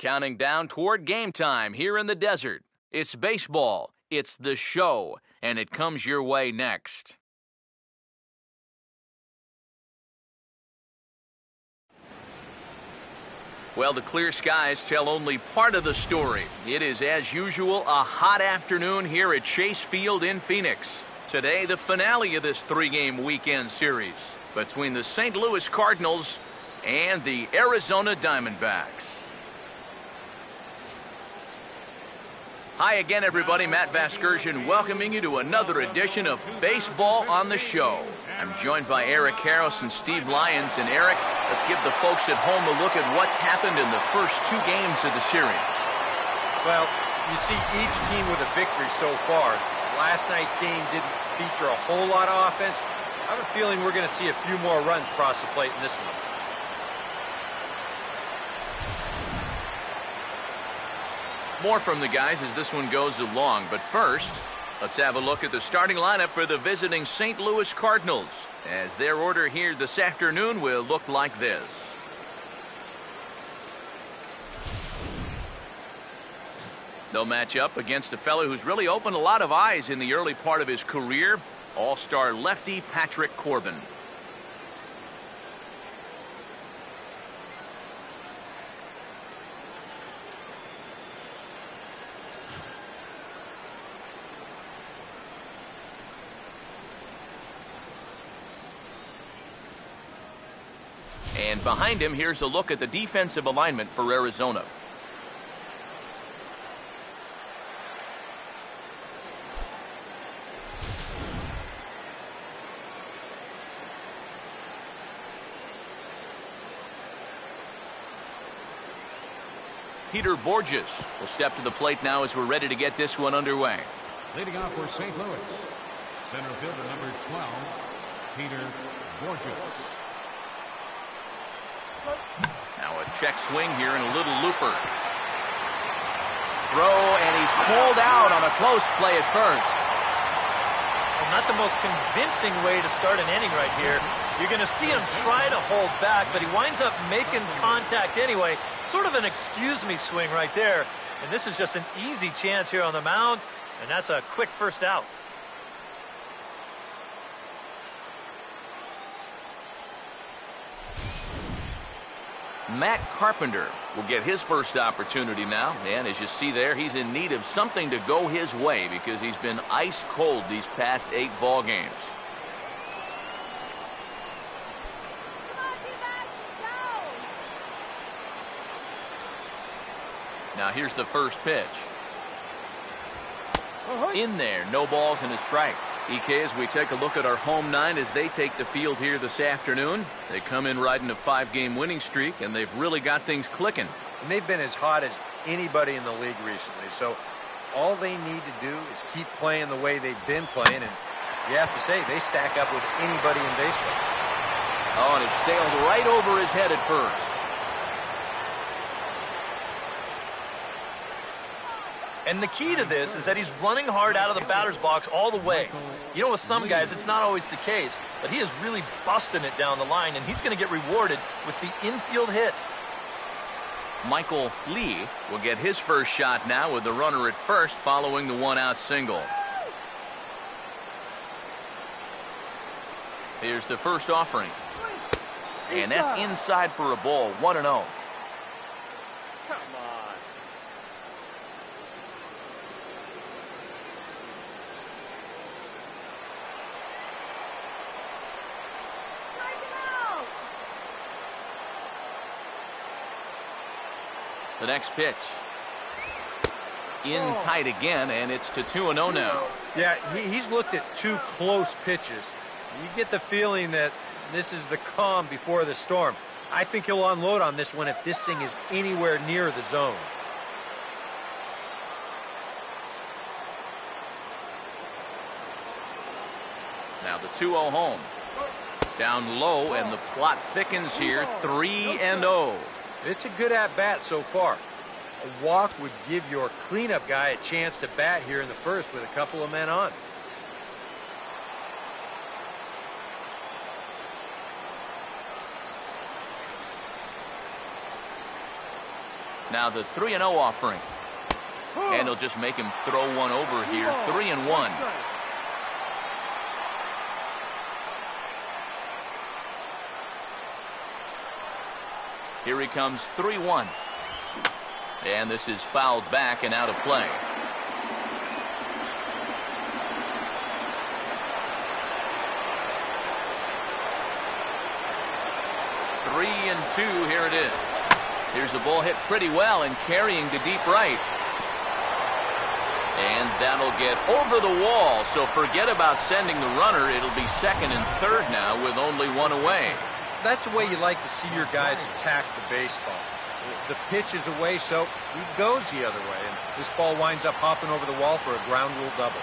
Counting down toward game time here in the desert. It's baseball, it's the show, and it comes your way next. Well, the clear skies tell only part of the story. It is, as usual, a hot afternoon here at Chase Field in Phoenix. Today, the finale of this three-game weekend series between the St. Louis Cardinals and the Arizona Diamondbacks. Hi again, everybody. Matt Vasgersian welcoming you to another edition of Baseball on the Show. I'm joined by Eric Karros and Steve Lyons. And Eric, let's give the folks at home a look at what's happened in the first two games of the series. Well, you see each team with a victory so far. Last night's game didn't feature a whole lot of offense. I have a feeling we're going to see a few more runs cross the plate in this one. More from the guys as this one goes along. But first, let's have a look at the starting lineup for the visiting St. Louis Cardinals, as their order here this afternoon will look like this. They'll match up against a fellow who's really opened a lot of eyes in the early part of his career, all-star lefty Patrick Corbin. And behind him, here's a look at the defensive alignment for Arizona. Peter Borges will step to the plate now as we're ready to get this one underway. Leading off for St. Louis, center fielder number 12, Peter Borges. Now a check swing here and a little looper. Throw, and he's pulled out on a close play at first. Well, not the most convincing way to start an inning right here. You're going to see him try to hold back, but he winds up making contact anyway. Sort of an excuse-me swing right there. And this is just an easy chance here on the mound, and that's a quick first out. Matt Carpenter will get his first opportunity now, and as you see there, he's in need of something to go his way because he's been ice cold these past 8 ball games. Now here's the first pitch. In there, no balls and a strike. EK, as we take a look at our home 9 as they take the field here this afternoon. They come in riding a 5-game winning streak, and they've really got things clicking. And they've been as hot as anybody in the league recently. So all they need to do is keep playing the way they've been playing, and you have to say they stack up with anybody in baseball. Oh, and it sailed right over his head at first. And the key to this is that he's running hard out of the batter's box all the way. You know, with some guys, it's not always the case, but he is really busting it down the line, and he's going to get rewarded with the infield hit. Michael Lee will get his first shot now with the runner at first following the 1-out single. Here's the first offering. And that's inside for a ball, 1-0. The next pitch. In tight again, and it's to 2-0 now. Yeah, he's looked at 2 close pitches. You get the feeling that this is the calm before the storm. I think he'll unload on this one if this thing is anywhere near the zone. Now the 2-0 home. Down low, and the plot thickens here, 3-0. It's a good at-bat so far. A walk would give your cleanup guy a chance to bat here in the first with a couple of men on. Now the 3-0 offering. And he'll just make him throw one over here. 3-1. Here he comes, 3-1. And this is fouled back and out of play. 3-2, here it is. Here's the ball hit pretty well and carrying to deep right. And that'll get over the wall, so forget about sending the runner. It'll be second and third now with only one away. That's the way you like to see your guys attack the baseball. The pitch is away, so he goes the other way, and this ball winds up hopping over the wall for a ground rule double.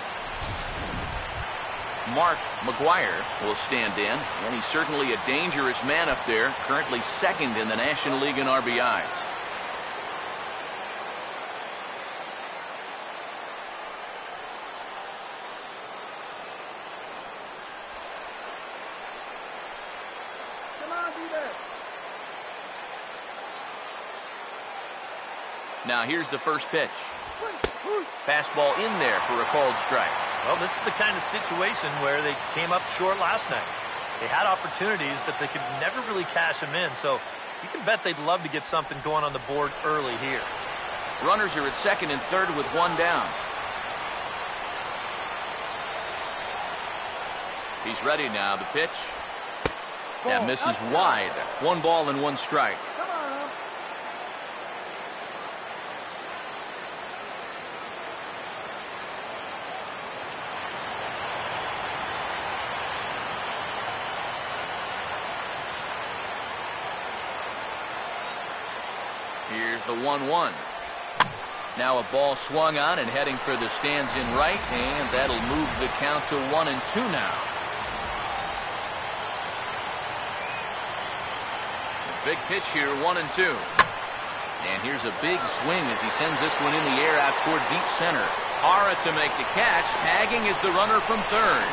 Mark McGuire will stand in, and he's certainly a dangerous man up there, currently second in the National League in RBIs. Now here's the first pitch. Fastball in there for a called strike. Well, this is the kind of situation where they came up short last night. They had opportunities, but they could never really cash them in. So you can bet they'd love to get something going on the board early here. Runners are at second and third with one down. He's ready now. The pitch. That misses wide. 1 ball and 1 strike. Here's the 1-1. Now a ball swung on and heading for the stands in right, and that'll move the count to 1-2 now. A big pitch here, 1-2. And here's a big swing as he sends this one in the air out toward deep center. Hara to make the catch. Tagging is the runner from third.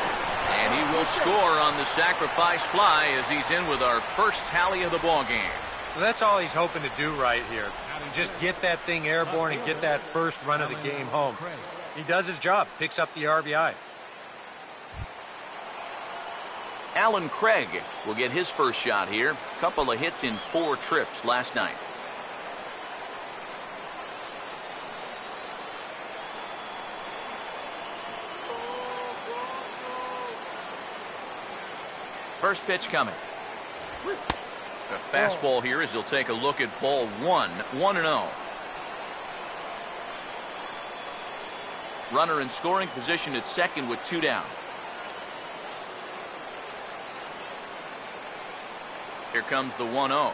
And he will score on the sacrifice fly as he's in with our first tally of the ball game. Well, that's all he's hoping to do right here. Just get that thing airborne and get that first run of the game home. He does his job, picks up the RBI. Alan Craig will get his first shot here. A couple of hits in 4 trips last night. First pitch coming. A fastball here as he'll take a look at ball 1. 1-0. Runner in scoring position at second with 2 down. Here comes the 1-0.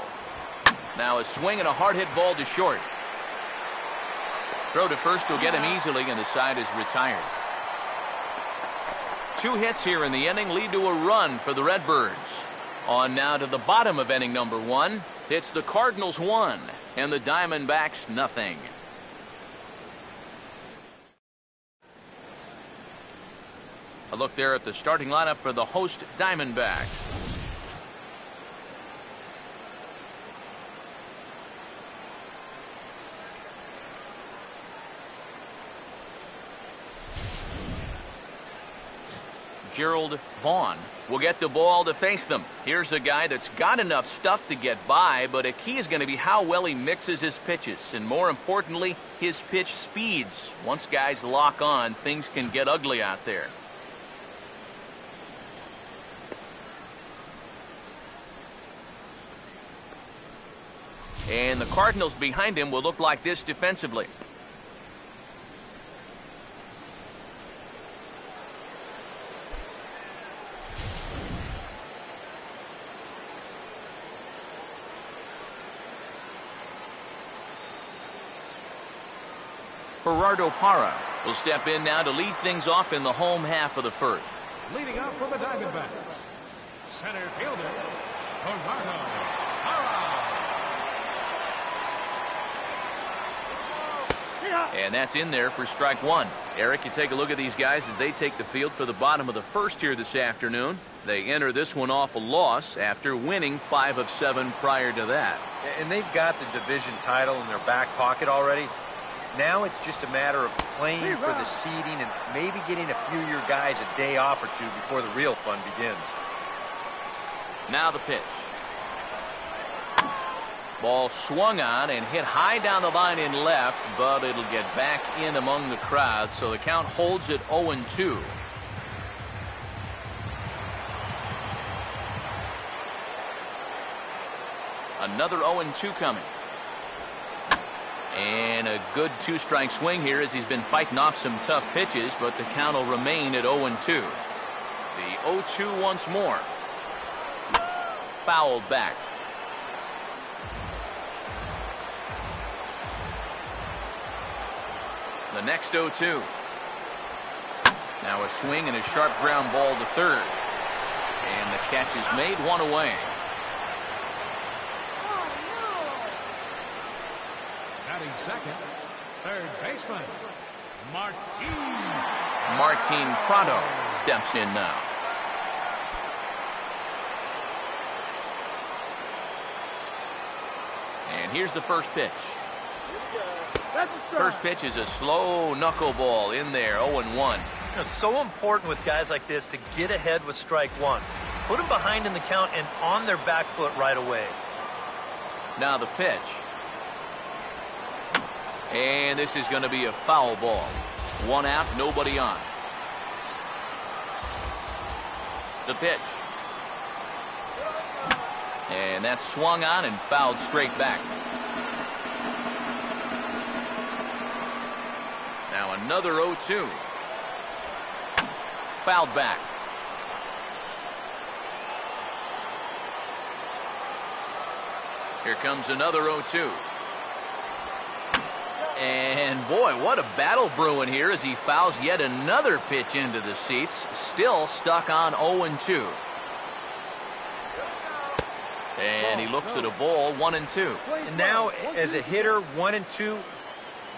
Now a swing and a hard hit ball to short. Throw to first will get him easily, and the side is retired. 2 hits here in the inning lead to a run for the Redbirds. On now to the bottom of inning number 1. It's the Cardinals 1 and the Diamondbacks nothing. A look there at the starting lineup for the host Diamondbacks. Gerald Vaughn will get the ball to face them. Here's a guy that's got enough stuff to get by, but a key is going to be how well he mixes his pitches, and more importantly, his pitch speeds. Once guys lock on, things can get ugly out there. And the Cardinals behind him will look like this defensively. Gerardo Parra will step in now to lead things off in the home half of the first. Leading off for the Diamondbacks, center fielder, Gerardo Parra. And that's in there for strike one. Eric, you take a look at these guys as they take the field for the bottom of the first here this afternoon. They enter this one off a loss after winning 5 of 7 prior to that. And they've got the division title in their back pocket already. Now it's just a matter of playing for the seeding and maybe getting a few of your guys a day off or two before the real fun begins. Now the pitch. Ball swung on and hit high down the line in left, but it'll get back in among the crowd, so the count holds at 0-2. Another 0-2 coming. And a good two-strike swing here as he's been fighting off some tough pitches, but the count will remain at 0-2. The 0-2 once more. Fouled back. The next 0-2. Now a swing and a sharp ground ball to third. And the catch is made, one away. Batting second, third baseman, Martin Prado steps in now. And here's the first pitch. First pitch is a slow knuckleball in there, 0-1. It's so important with guys like this to get ahead with strike one. Put them behind in the count and on their back foot right away. Now the pitch. And this is going to be a foul ball. 1 out, nobody on. The pitch. And that's swung on and fouled straight back. Now another 0-2. Fouled back. Here comes another 0-2. And boy, what a battle brewing here as he fouls yet another pitch into the seats. Still stuck on 0-2. And he looks at a ball, 1-2. And now, as a hitter, 1-2,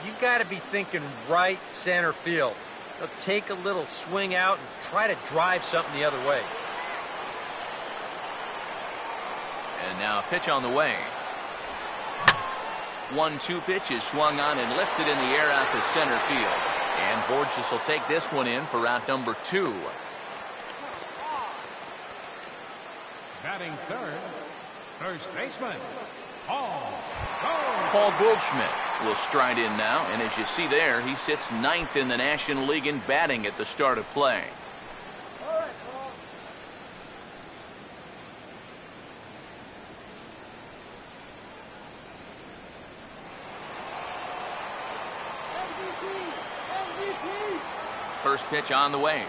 you've got to be thinking right center field. They'll take a little swing out and try to drive something the other way. And now a pitch on the way. 1-2 pitch is swung on and lifted in the air out to center field. And Borges will take this one in for out number 2. batting third, first baseman, Paul Goldschmidt will stride in now, and as you see there, he sits 9th in the National League in batting at the start of play. First pitch on the way.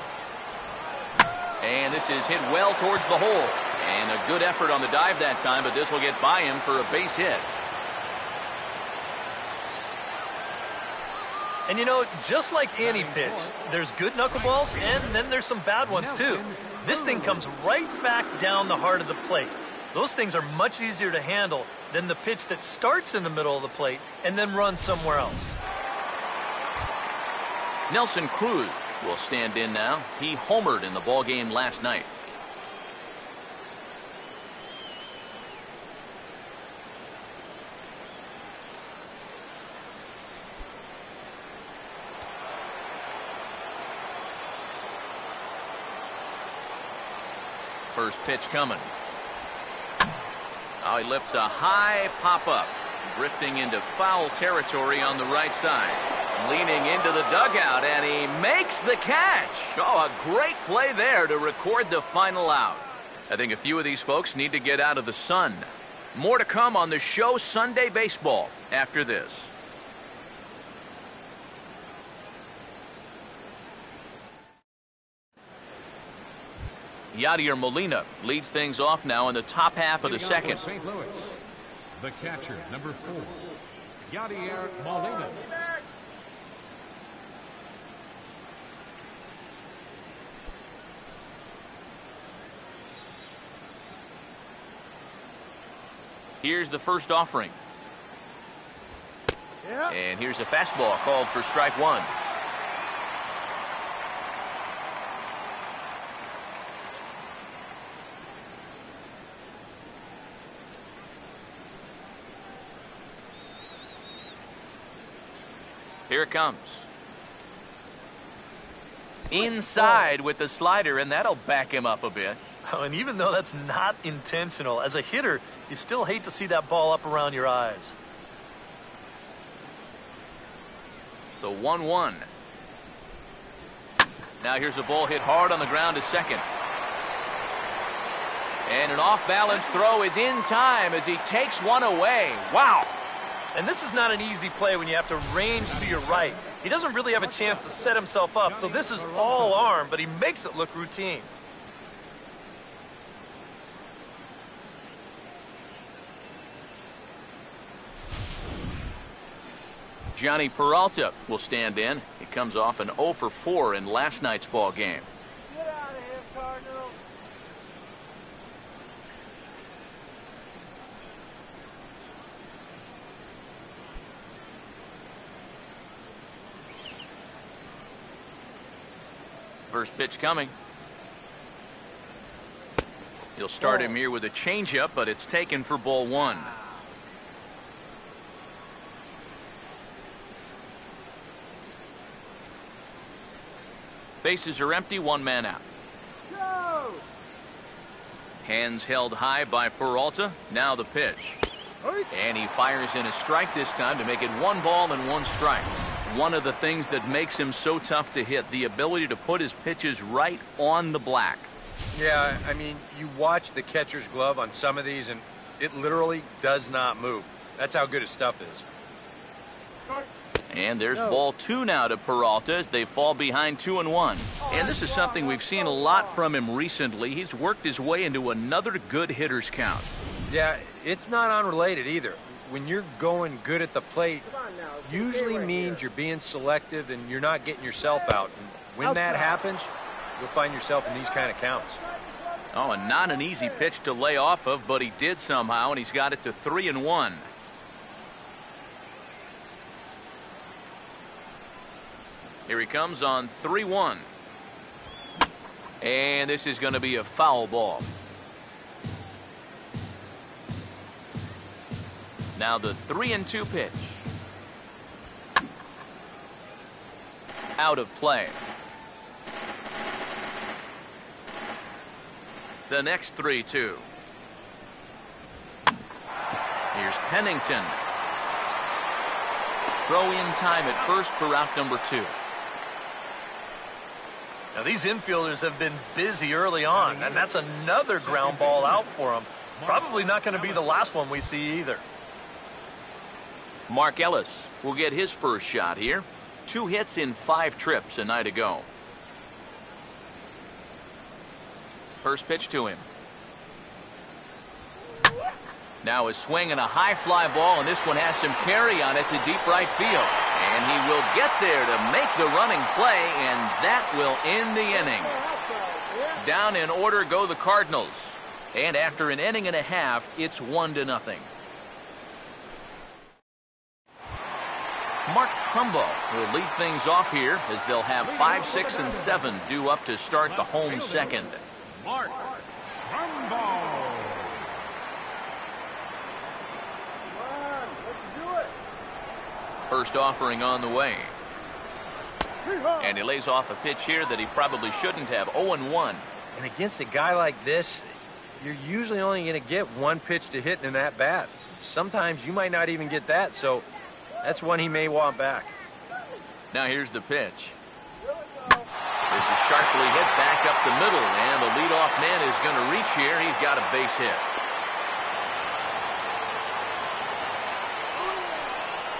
And this is hit well towards the hole. And a good effort on the dive that time, but this will get by him for a base hit. And you know, just like any pitch, there's good knuckleballs and then there's some bad ones too. This thing comes right back down the heart of the plate. Those things are much easier to handle than the pitch that starts in the middle of the plate and then runs somewhere else. Nelson Cruz will stand in now. He homered in the ballgame last night. First pitch coming. Now he lifts a high pop-up, drifting into foul territory on the right side. Leaning into the dugout, and he makes the catch. Oh, a great play there to record the final out. I think a few of these folks need to get out of the sun. More to come on the show Sunday Baseball after this. Yadier Molina leads things off now in the top half of the second. St. Louis, the catcher, number 4, Yadier Molina. Here's the first offering. And here's a fastball called for strike one. Here it comes. Inside with the slider, and that'll back him up a bit. Oh, and even though that's not intentional, as a hitter, you still hate to see that ball up around your eyes. The 1-1. Now here's a ball hit hard on the ground to second. And an off-balance throw is in time as he takes one away. Wow! And this is not an easy play when you have to range to your right. He doesn't really have a chance to set himself up, so this is all arm, but he makes it look routine. Johnny Peralta will stand in. He comes off an 0 for 4 in last night's ball game. Get out of here, Cardinals. First pitch coming. He'll start him here with a changeup, but it's taken for ball one. Bases are empty, one man out. Go! Hands held high by Peralta. Now the pitch. And he fires in a strike this time to make it 1 ball and 1 strike. One of the things that makes him so tough to hit, the ability to put his pitches right on the black. Yeah, I mean, you watch the catcher's glove on some of these, and it literally does not move. That's how good his stuff is. And there's ball 2 now to Peralta as they fall behind 2-1. And this is something we've seen a lot from him recently. He's worked his way into another good hitter's count. Yeah, it's not unrelated either. When you're going good at the plate, usually means you're being selective and you're not getting yourself out. And when that happens, you'll find yourself in these kind of counts. Oh, and not an easy pitch to lay off of, but he did somehow, and he's got it to 3-1. Here he comes on 3-1. And this is going to be a foul ball. Now the 3-2 pitch. Out of play. The next 3-2. Here's Pennington. Throw in time at first for out number 2. Now these infielders have been busy early on, and that's another ground ball out for them. Probably not going to be the last one we see either. Mark Ellis will get his first shot here. 2 hits in 5 trips a night ago. First pitch to him. Now a swing and a high fly ball, and this one has some carry on it to deep right field. And he will get there to make the running play, and that will end the inning. Down in order go the Cardinals. And after an inning and a half, it's 1-0. Mark Trumbo will lead things off here as they'll have 5, 6, and 7 due up to start the home second. Mark Trumbo. First offering on the way. And he lays off a pitch here that he probably shouldn't have. 0-1. And against a guy like this, you're usually only going to get 1 pitch to hit in that bat. Sometimes you might not even get that, so that's one he may want back. Now here's the pitch. This is sharply hit back up the middle, and the leadoff man is going to reach here. He's got a base hit.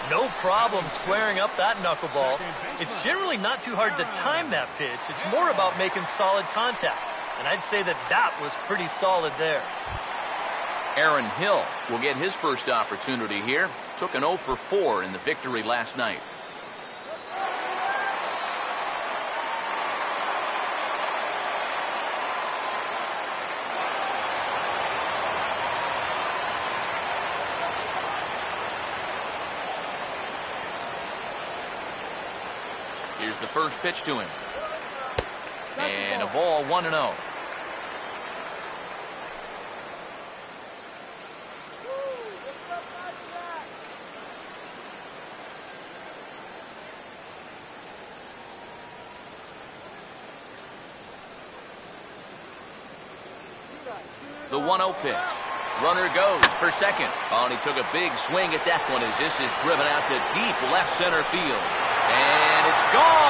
No problem squaring up that knuckleball. It's generally not too hard to time that pitch. It's more about making solid contact. And I'd say that that was pretty solid there. Aaron Hill will get his first opportunity here. Took an 0 for 4 in the victory last night. Here's the first pitch to him. And a ball, 1-0. The 1-0 pitch. Runner goes for second. Oh, and he took a big swing at that one as this is driven out to deep left center field. And it's gone!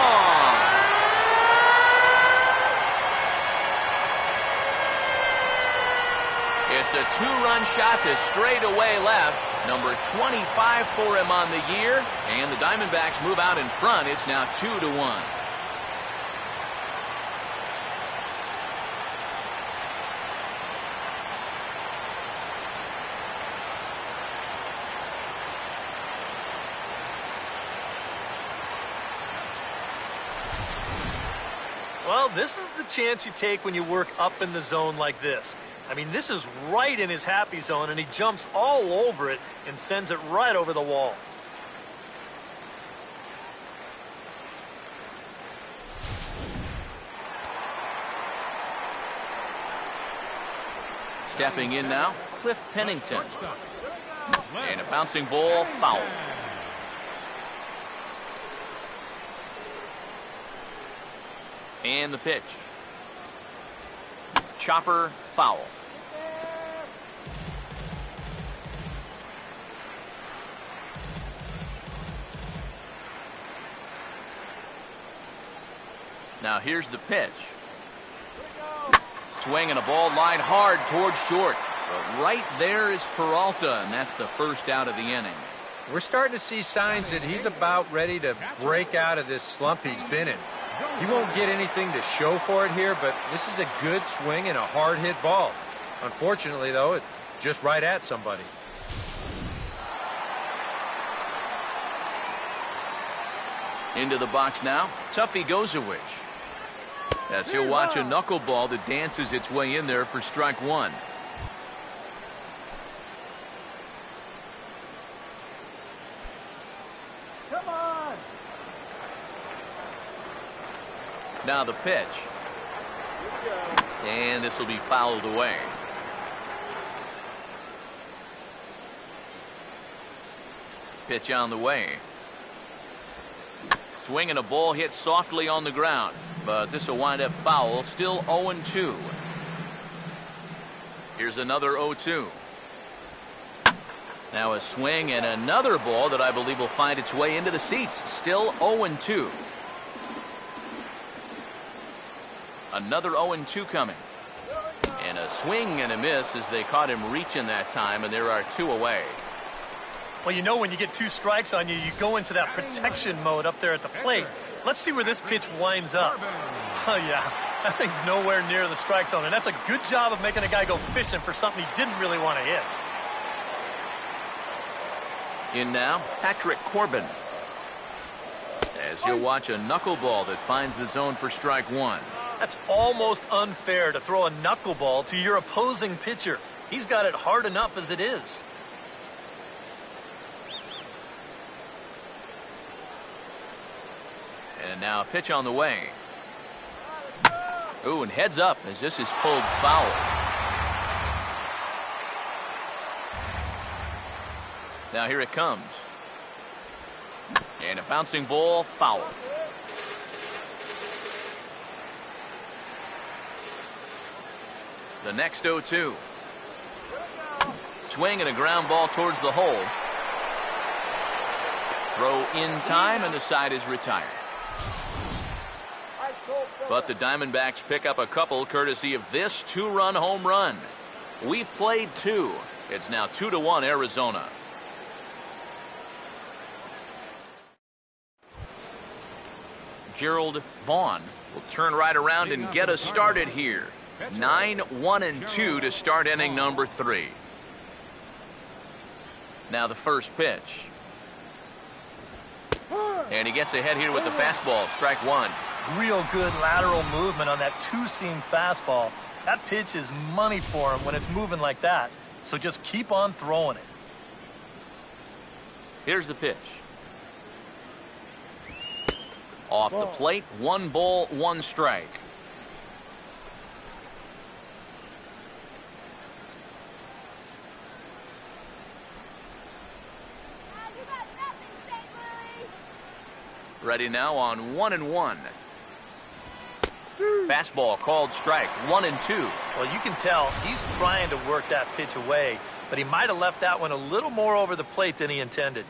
It's a two-run shot to straightaway left. Number 25 for him on the year. And the Diamondbacks move out in front. It's now 2-1. Well, this is the chance you take when you work up in the zone like this. I mean, this is right in his happy zone, and he jumps all over it and sends it right over the wall. Stepping in now, Cliff Pennington. And a bouncing ball, foul. And the pitch. Chopper, foul. Now here's the pitch. Swing and a ball lined hard towards short. But right there is Peralta, and that's the first out of the inning. We're starting to see signs that he's about ready to break out of this slump he's been in. He won't get anything to show for it here, but this is a good swing and a hard-hit ball. Unfortunately, though, it's just right at somebody. Into the box now, Tuffy Gozowicz. As he'll watch a knuckleball that dances its way in there for strike one. Come on! Now the pitch. And this will be fouled away. Pitch on the way. Swing and a ball hit softly on the ground. But this will wind up foul. Still 0-2. Here's another 0-2. Now a swing and another ball that I believe will find its way into the seats. Still 0-2. Another 0-2 coming. And a swing and a miss as they caught him reaching that time, and there are two away. Well, you know when you get two strikes on you, you go into that protection mode up there at the plate. Let's see where this pitch winds up. Oh, yeah, that thing's nowhere near the strike zone, and that's a good job of making a guy go fishing for something he didn't really want to hit. In now, Patrick Corbin. As he'll watch a knuckleball that finds the zone for strike one. That's almost unfair to throw a knuckleball to your opposing pitcher. He's got it hard enough as it is. And now a pitch on the way. Ooh, and heads up as this is pulled foul. Now here it comes. And a bouncing ball, foul. The next 0-2. Swing and a ground ball towards the hole. Throw in time, and the side is retired. But the Diamondbacks pick up a couple courtesy of this two-run home run. We've played two. It's now 2-1 Arizona. Gerald Vaughn will turn right around and get us started here. 9-1-2 to start inning number 3. Now the first pitch. And he gets ahead here with the fastball, strike one. Real good lateral movement on that two-seam fastball. That pitch is money for him when it's moving like that. So just keep on throwing it. Here's the pitch. Off the plate, 1 ball, 1 strike. Ready now on 1-1. Fastball called strike, 1-2. Well, you can tell he's trying to work that pitch away, but he might have left that one a little more over the plate than he intended.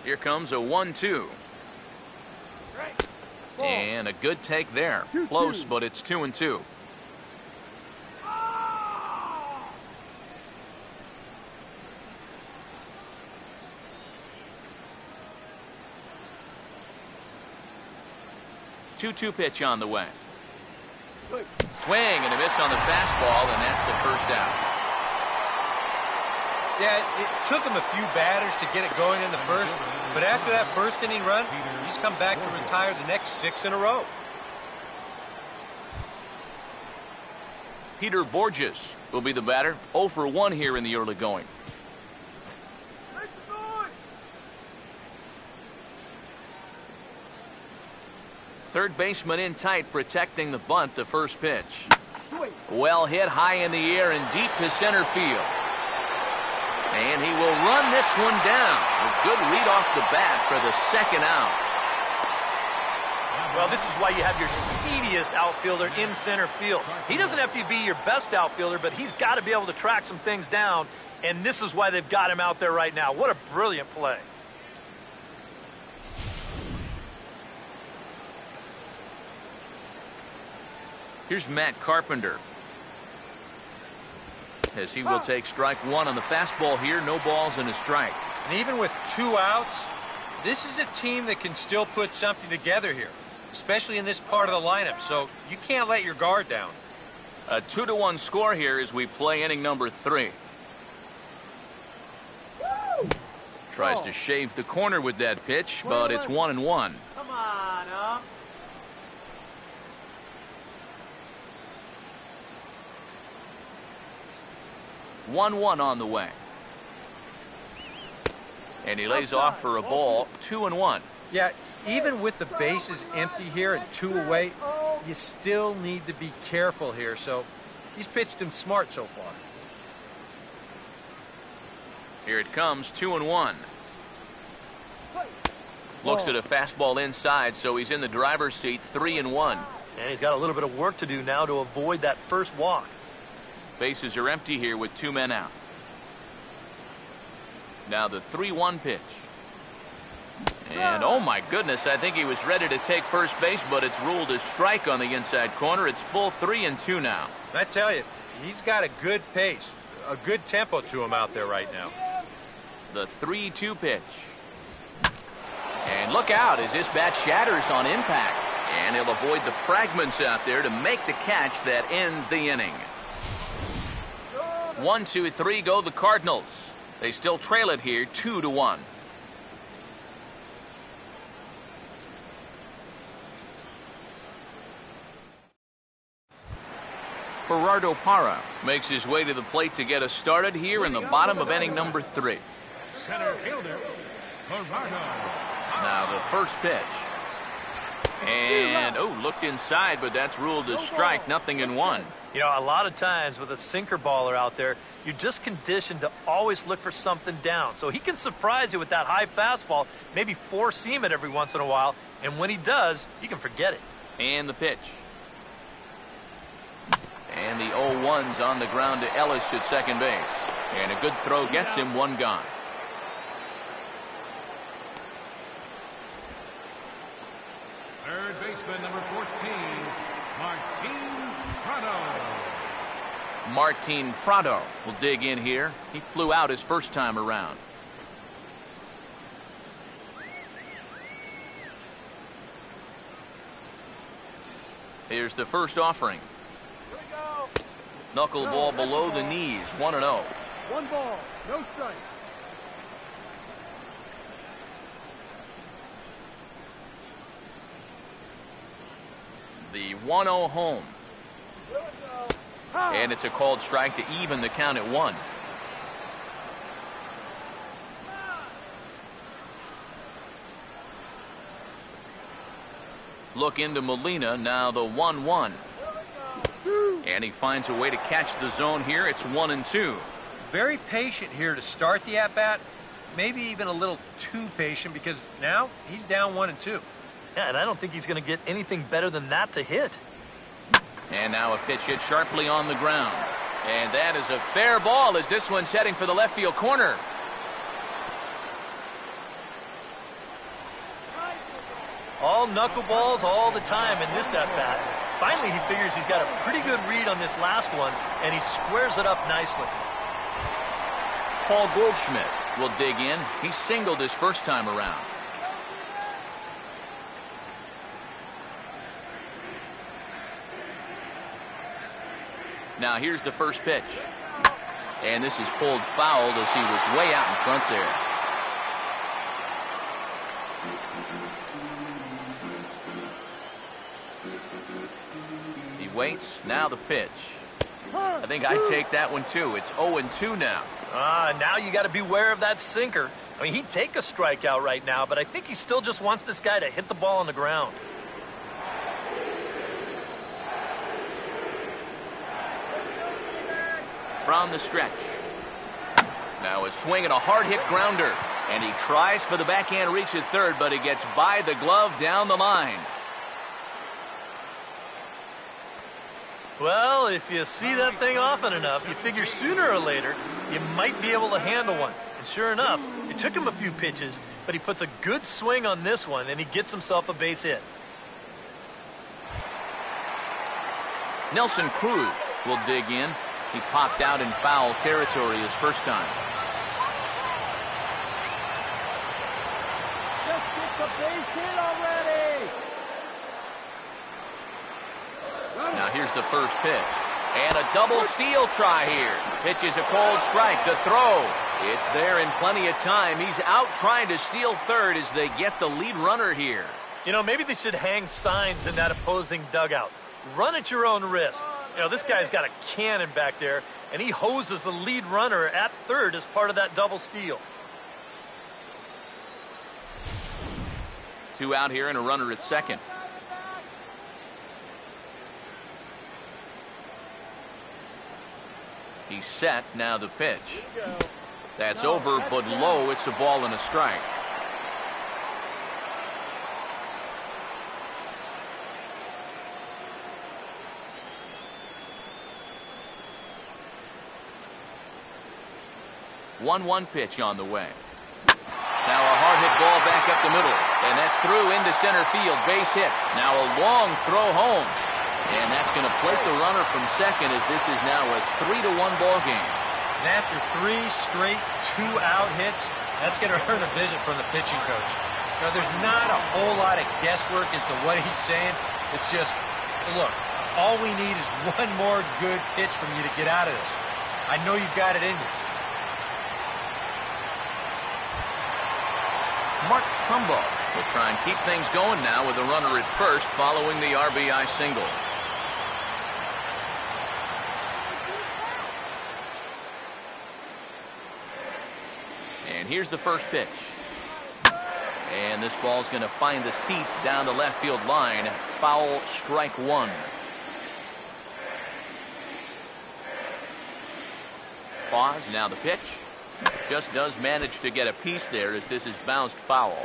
Here comes a 1-2. And a good take there. Close, but it's 2-2. Two-two pitch on the way. Swing and a miss on the fastball, and that's the first out. Yeah, it took him a few batters to get it going in the first, but after that first inning run, he's come back to retire the next 6 in a row. Peter Borges will be the batter. 0 for 1 here in the early going. Third baseman in tight, protecting the bunt, the first pitch. Well hit high in the air and deep to center field. And he will run this one down. A good lead off the bat for the second out. Well, this is why you have your speediest outfielder in center field. He doesn't have to be your best outfielder, but he's got to be able to track some things down, and this is why they've got him out there right now. What a brilliant play. Here's Matt Carpenter, as he will take strike 1 on the fastball here. No balls and a strike. And even with 2 outs, this is a team that can still put something together here, especially in this part of the lineup, so you can't let your guard down. A 2-1 score here as we play inning number 3. Tries to shave the corner with that pitch, but it's 1-1. Come on, up. 1-1 on the way. And he lays off for a ball. 2-1. Yeah, even with the bases empty here and 2 away, you still need to be careful here. So he's pitched him smart so far. Here it comes, 2-1. Looks at a fastball inside, so he's in the driver's seat, 3-1. And he's got a little bit of work to do now to avoid that first walk. Bases are empty here with 2 men out. Now the 3-1 pitch. And oh my goodness, I think he was ready to take first base, but it's ruled a strike on the inside corner. It's full 3-2 now. I tell you, he's got a good pace, a good tempo to him out there right now. The 3-2 pitch. And look out as this bat shatters on impact. And he'll avoid the fragments out there to make the catch that ends the inning. 1, 2, 3 go the Cardinals. They still trail it here 2-1. Gerardo Parra makes his way to the plate to get us started here in the bottom of inning number 3. Center fielder, Gerardo. Now the first pitch. And, looked inside, but that's ruled a strike, 0-1. You know, a lot of times with a sinker baller out there, you're just conditioned to always look for something down. So he can surprise you with that high fastball, maybe four-seam it every once in a while, and when he does, you can forget it. And the pitch. And the 0-1's on the ground to Ellis at second base. And a good throw gets him 1 gone. Third baseman, number 14, Martin Prado. Martin Prado will dig in here. He flew out his first time around. Here's the first offering. Knuckleball below the knees, 1-0. 1 ball, no strike. The 1-0 home. And it's a called strike to even the count at 1. Look into Molina, now the 1-1. And he finds a way to catch the zone here. It's 1-2. Very patient here to start the at-bat. Maybe even a little too patient because now he's down 1-2. Yeah, and I don't think he's going to get anything better than that to hit. And now a pitch hit sharply on the ground. And that is a fair ball as this one's heading for the left field corner. All knuckleballs all the time in this at-bat. Finally, he figures he's got a pretty good read on this last one, and he squares it up nicely. Paul Goldschmidt will dig in. He singled his first time around. Now here's the first pitch. And this is pulled foul as he was way out in front there. He waits. Now the pitch. I think I'd take that one too. It's 0-2 now. Now you got to beware of that sinker. I mean, he'd take a strikeout right now, but I think he still just wants this guy to hit the ball on the ground. From the stretch. Now a swing and a hard hit grounder. And he tries for the backhand reach at third, but he gets by the glove down the line. Well, if you see that thing often enough, you figure sooner or later you might be able to handle one. And sure enough, it took him a few pitches, but he puts a good swing on this one, and he gets himself a base hit. Nelson Cruz will dig in. He popped out in foul territory his first time. Just get the base hit already. Now here's the first pitch. And a double steal try here. Pitch is a cold strike. The throw. It's there in plenty of time. He's out trying to steal third as they get the lead runner here. You know, maybe they should hang signs in that opposing dugout. Run at your own risk. You know, this guy's got a cannon back there, and he hoses the lead runner at third as part of that double steal. 2 out here and a runner at second. He's set. Now the pitch. That's over, but low. It's a ball and a strike. One pitch on the way. Now a hard hit ball back up the middle, and that's through into center field. Base hit. Now a long throw home, and that's going to plate the runner from second as this is now a 3-1 ball game. And after 3 straight 2-out hits, that's going to earn a visit from the pitching coach. Now, there's not a whole lot of guesswork as to what he's saying. It's just, look, all we need is one more good pitch from you to get out of this. I know you've got it in you. Mark Trumbo will try and keep things going now with a runner at first following the RBI single. And here's the first pitch. And this ball's going to find the seats down the left field line. Foul, strike 1. Pause, now the pitch. Just does manage to get a piece there as this is bounced foul.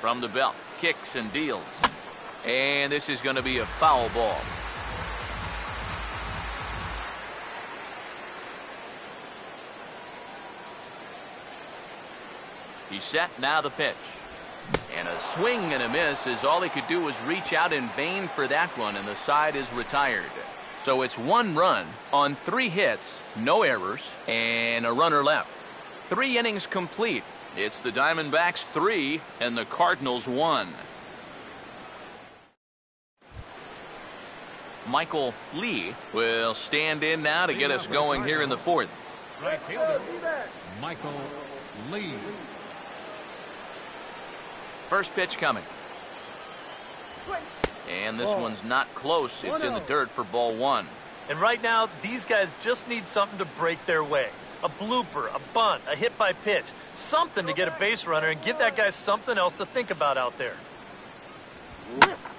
From the belt, kicks and deals. And this is going to be a foul ball. He's set, now the pitch. And a swing and a miss as all he could do was reach out in vain for that one, and the side is retired. So it's 1 run on 3 hits, no errors, and a runner left. 3 innings complete. It's the Diamondbacks 3 and the Cardinals 1. Michael Lee will stand in now to get us going here in the 4th. Right fielder, Michael Lee. First pitch coming. And this one's not close. It's in the dirt for ball 1. And right now, these guys just need something to break their way. A blooper, a bunt, a hit by pitch. Something to get a base runner and give that guy something else to think about out there.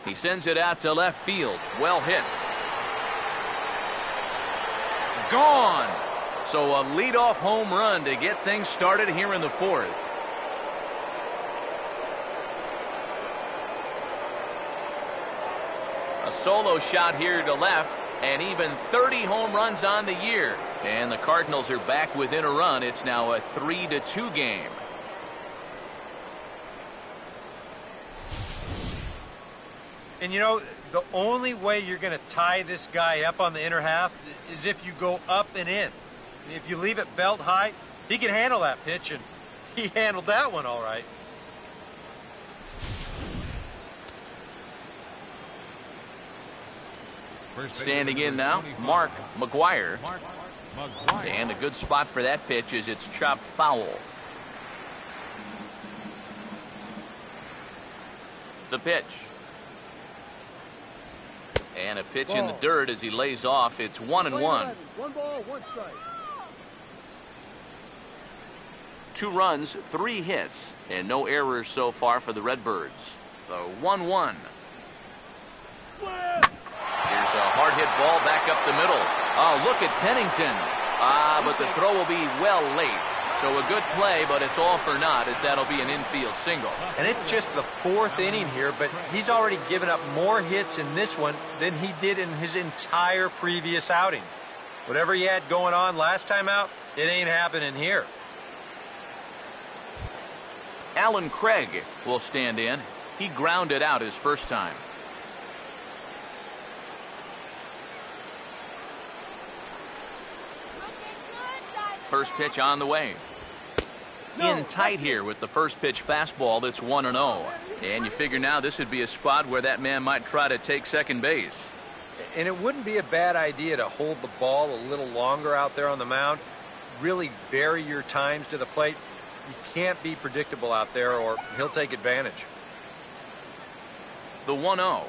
He sends it out to left field. Well hit. Gone. So a leadoff home run to get things started here in the fourth. A solo shot here to left, and even 30 home runs on the year. And the Cardinals are back within a run. It's now a 3-2 game. And you know, the only way you're going to tie this guy up on the inner half is if you go up and in. If you leave it belt high, he can handle that pitch, and he handled that one all right. Standing in now, Mark McGuire. And a good spot for that pitch is it's chopped foul. The pitch. And a pitch in the dirt as he lays off. It's 1-1. 1 ball, 1 strike. 2 runs, 3 hits, and no errors so far for the Redbirds. The 1-1. Here's a hard hit ball back up the middle. Oh, look at Pennington. But the throw will be well late. So a good play, but it's all for naught, as that'll be an infield single. And it's just the 4th inning here, but he's already given up more hits in this one than he did in his entire previous outing. Whatever he had going on last time out, it ain't happening here. Alan Craig will stand in. He grounded out his first time. First pitch on the way. In tight here with the first pitch fastball that's 1-0. And you figure now this would be a spot where that man might try to take second base. And it wouldn't be a bad idea to hold the ball a little longer out there on the mound. Really vary your times to the plate. You can't be predictable out there or he'll take advantage. The 1-0.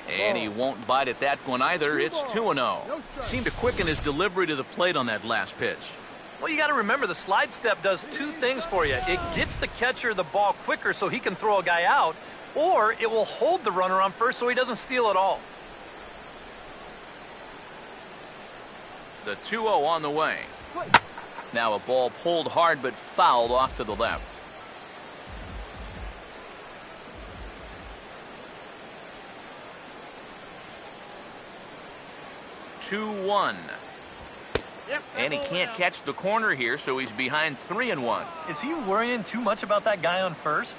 And he won't bite at that one either. It's 2-0. Seemed to quicken his delivery to the plate on that last pitch. Well, you got to remember the slide step does 2 things for you. It gets the catcher the ball quicker so he can throw a guy out, or it will hold the runner on first so he doesn't steal at all. The 2-0 on the way. Now a ball pulled hard but fouled off to the left. Two-1. And he can't catch the corner here, so he's behind 3-1. Is he worrying too much about that guy on first?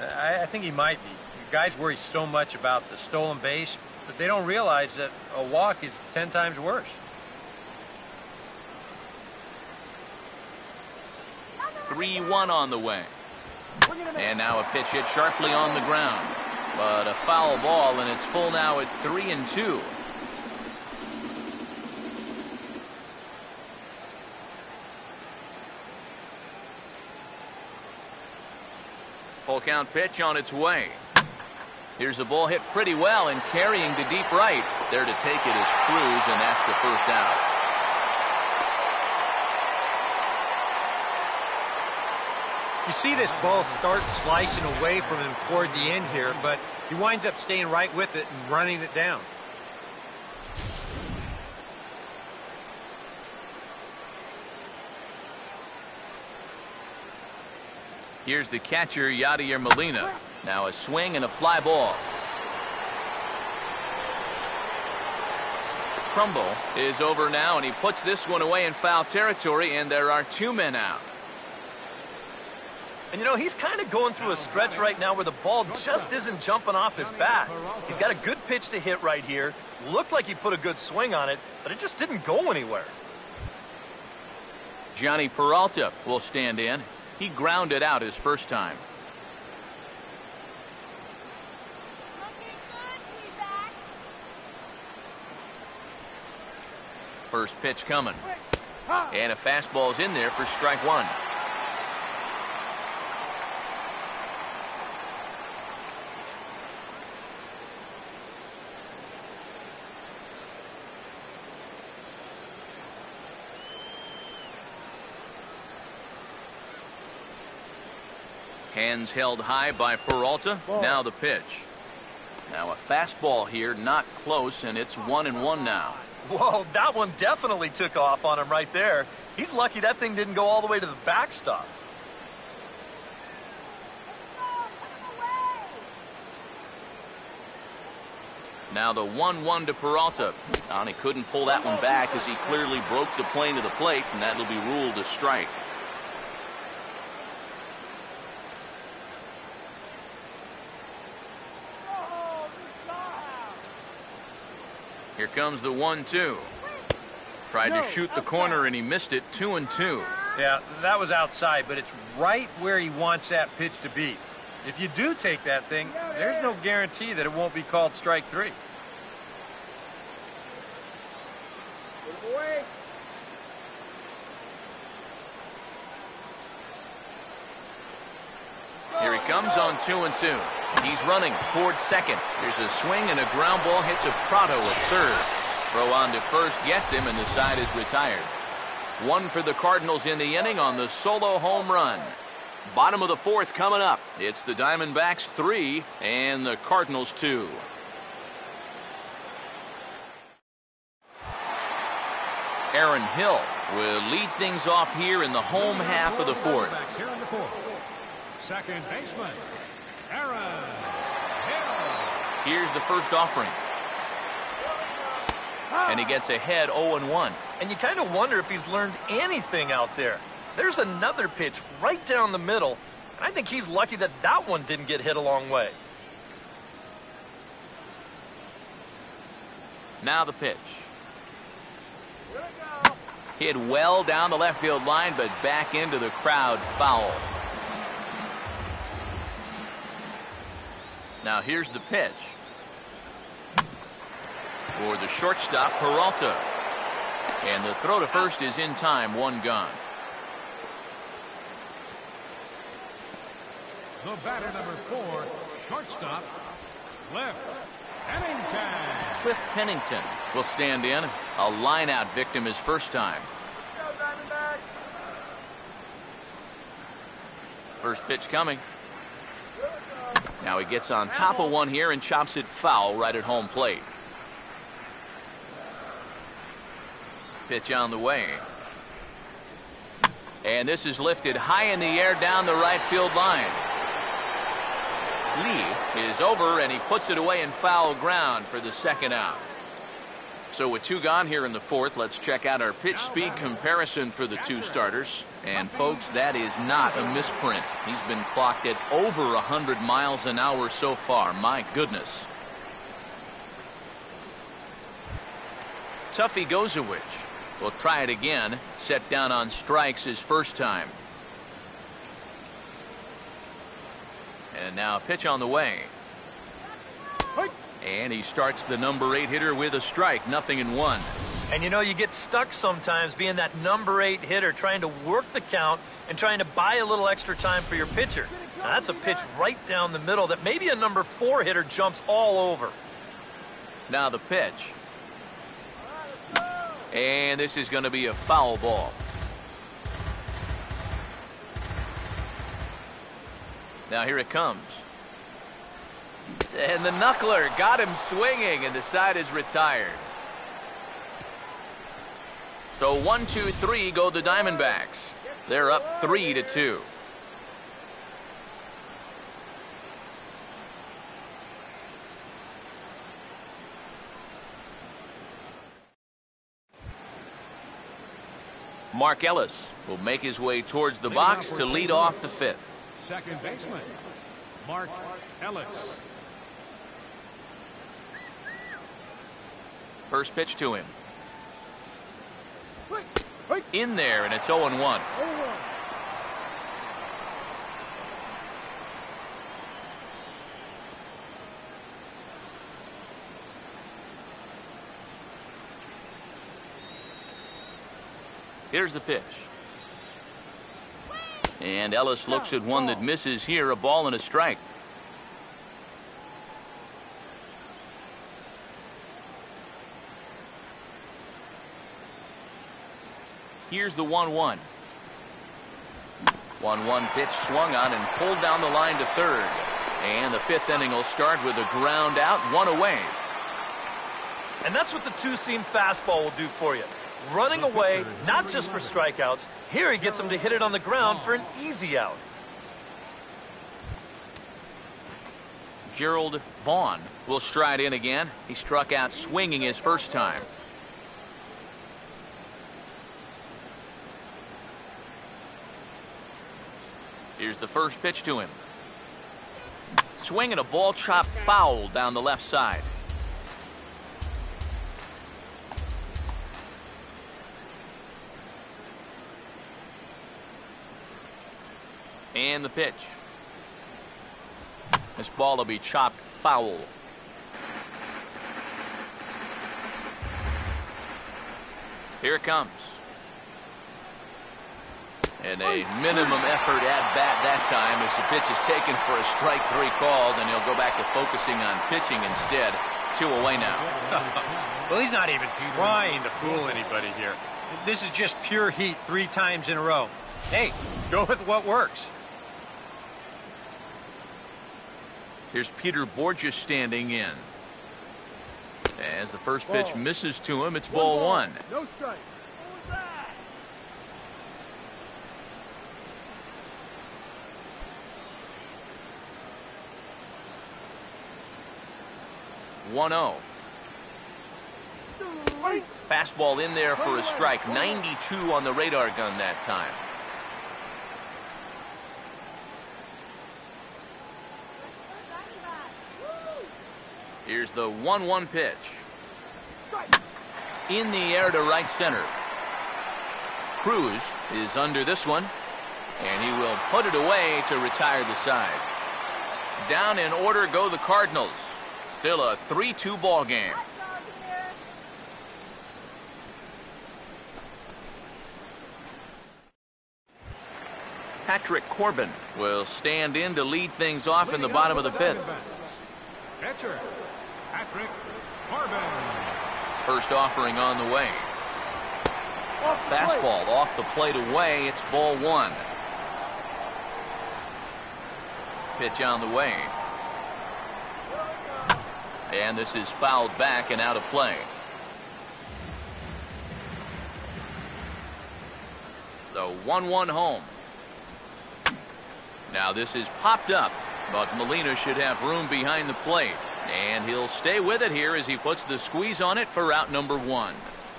I think he might be. Guys worry so much about the stolen base, but they don't realize that a walk is 10 times worse. Three-1 on the way. And now a pitch hit sharply on the ground. But a foul ball, and it's full now at 3-2. Full count pitch on its way. Here's a ball hit pretty well and carrying to deep right. There to take it is Cruz, and that's the first out. You see this ball start slicing away from him toward the end here, but he winds up staying right with it and running it down. Here's the catcher, Yadier Molina. Now a swing and a fly ball. Trumbull is over now, and he puts this one away in foul territory, and there are 2 men out. And you know, he's kind of going through a stretch right now where the ball just isn't jumping off his bat. He's got a good pitch to hit right here. Looked like he put a good swing on it, but it just didn't go anywhere. Johnny Peralta will stand in. He grounded out his first time. First pitch coming. And a fastball's in there for strike 1. Hands held high by Peralta. Now the pitch. Now a fastball here, not close, and it's 1-1 now. Whoa, that one definitely took off on him right there. He's lucky that thing didn't go all the way to the backstop. Now the 1-1 to Peralta. And he couldn't pull that one back as he clearly broke the plane to the plate, and that'll be ruled a strike. Here comes the 1-2. Tried to shoot the corner and he missed it. 2-2. Yeah, that was outside, but it's right where he wants that pitch to be. If you do take that thing, there's no guarantee that it won't be called strike 3. Here he comes on 2-2. He's running towards second. There's a swing and a ground ball hits a Prado at third. Throw on to first gets him, and the side is retired. One for the Cardinals in the inning on the solo home run. Bottom of the fourth coming up. It's the Diamondbacks 3 and the Cardinals 2. Aaron Hill will lead things off here in the home half of the fourth. Here in the fourth. Second baseman, Aaron Hill. Here's the first offering. And he gets ahead 0-1. And you kind of wonder if he's learned anything out there. There's another pitch right down the middle. And I think he's lucky that that one didn't get hit a long way. Now the pitch. Hit well down the left field line, but back into the crowd, foul. Now here's the pitch. For the shortstop, Peralta. And the throw to first is in time, one gone. The batter, number 4, shortstop, Cliff Pennington. Cliff Pennington will stand in. A line-out victim his first time. First pitch coming. Now he gets on top of one here and chops it foul right at home plate. Pitch on the way. And this is lifted high in the air down the right field line. Lee is over, and he puts it away in foul ground for the second out. So with two gone here in the fourth, let's check out our pitch speed comparison for the two starters. And folks, that is not a misprint. He's been clocked at over 100 miles an hour so far. My goodness. Tuffy Gozowicz will try it again. Set down on strikes his first time. And now a pitch on the way. And he starts the number 8 hitter with a strike. 0-1. And you know, you get stuck sometimes being that number 8 hitter, trying to work the count and trying to buy a little extra time for your pitcher. Now, that's a pitch right down the middle that maybe a number 4 hitter jumps all over. Now the pitch. And this is going to be a foul ball. Now here it comes. And the knuckler got him swinging, and the side is retired. So 1-2-3 go the Diamondbacks. They're up 3-2. Mark Ellis will make his way towards the box to lead off the fifth. Second baseman, Mark Ellis. First pitch to him. In there, and it's 0-1. Here's the pitch. And Ellis looks at one that misses here, a ball and a strike. Here's the 1-1. 1-1 pitch swung on and pulled down the line to third. And the fifth inning will start with a ground out, one away. And that's what the two-seam fastball will do for you. Running away, not just for strikeouts. Here he gets him to hit it on the ground for an easy out. Gerald Vaughn will stride in again. He struck out swinging his first time. Here's the first pitch to him. Swinging a ball chopped foul down the left side. And the pitch. This ball will be chopped foul. Here it comes. And a minimum effort at bat that time as the pitch is taken for a strike three called, and he'll go back to focusing on pitching instead. 2 away now. Well, he's not even trying to fool anybody here. This is just pure heat 3 times in a row. Hey, go with what works. Here's Peter Borges standing in. As the first pitch misses to him, it's ball 1. No strike. 1-0. Fastball in there for a strike. 92 on the radar gun that time. Here's the 1-1 pitch. In the air to right center. Cruz is under this one, and he will put it away to retire the side. Down in order go the Cardinals. Still a 3-2 ball game. Patrick Corbin will stand in to lead things off in the bottom of the 5th. Catcher, Patrick Corbin. First offering on the way. Fastball off the plate away. It's ball 1. Pitch on the way. And this is fouled back and out of play. The 1-1 home. Now this is popped up, but Molina should have room behind the plate. And he'll stay with it here as he puts the squeeze on it for out number 1.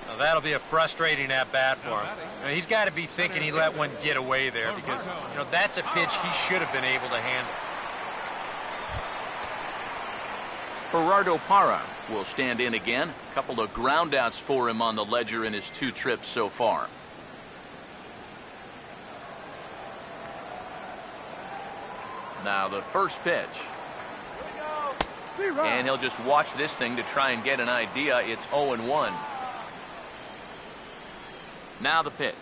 Now that'll be a frustrating at-bat for him. Now, he's got to be thinking he let one get away there because, that's a pitch he should have been able to handle. Gerardo Parra will stand in again. A couple of groundouts for him on the ledger in his 2 trips so far. Now the first pitch. And he'll just watch this thing to try and get an idea. It's 0-1. Now the pitch.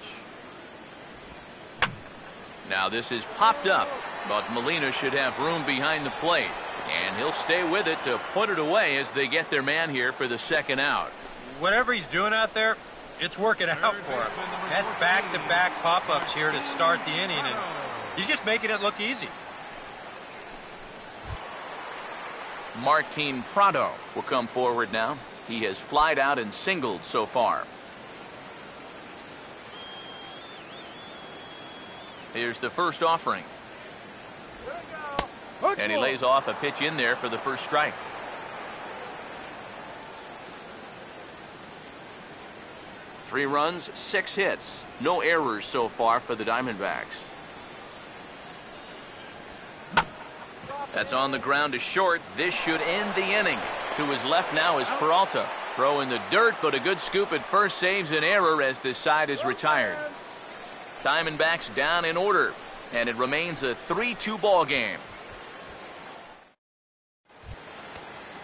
Now this is popped up, but Molina should have room behind the plate. And he'll stay with it to put it away as they get their man here for the 2nd out. Whatever he's doing out there, it's working out for him. That's back-to-back pop-ups here to start the inning, and he's just making it look easy. Martin Prado will come forward now. He has flied out and singled so far. Here's the first offering. And he lays off a pitch in there for the first strike. Three runs, 6 hits. No errors so far for the Diamondbacks. That's on the ground to short. This should end the inning. To his left now is Peralta. Throw in the dirt, but a good scoop at first saves an error as this side is retired. Diamondbacks down in order, and it remains a 3-2 ball game.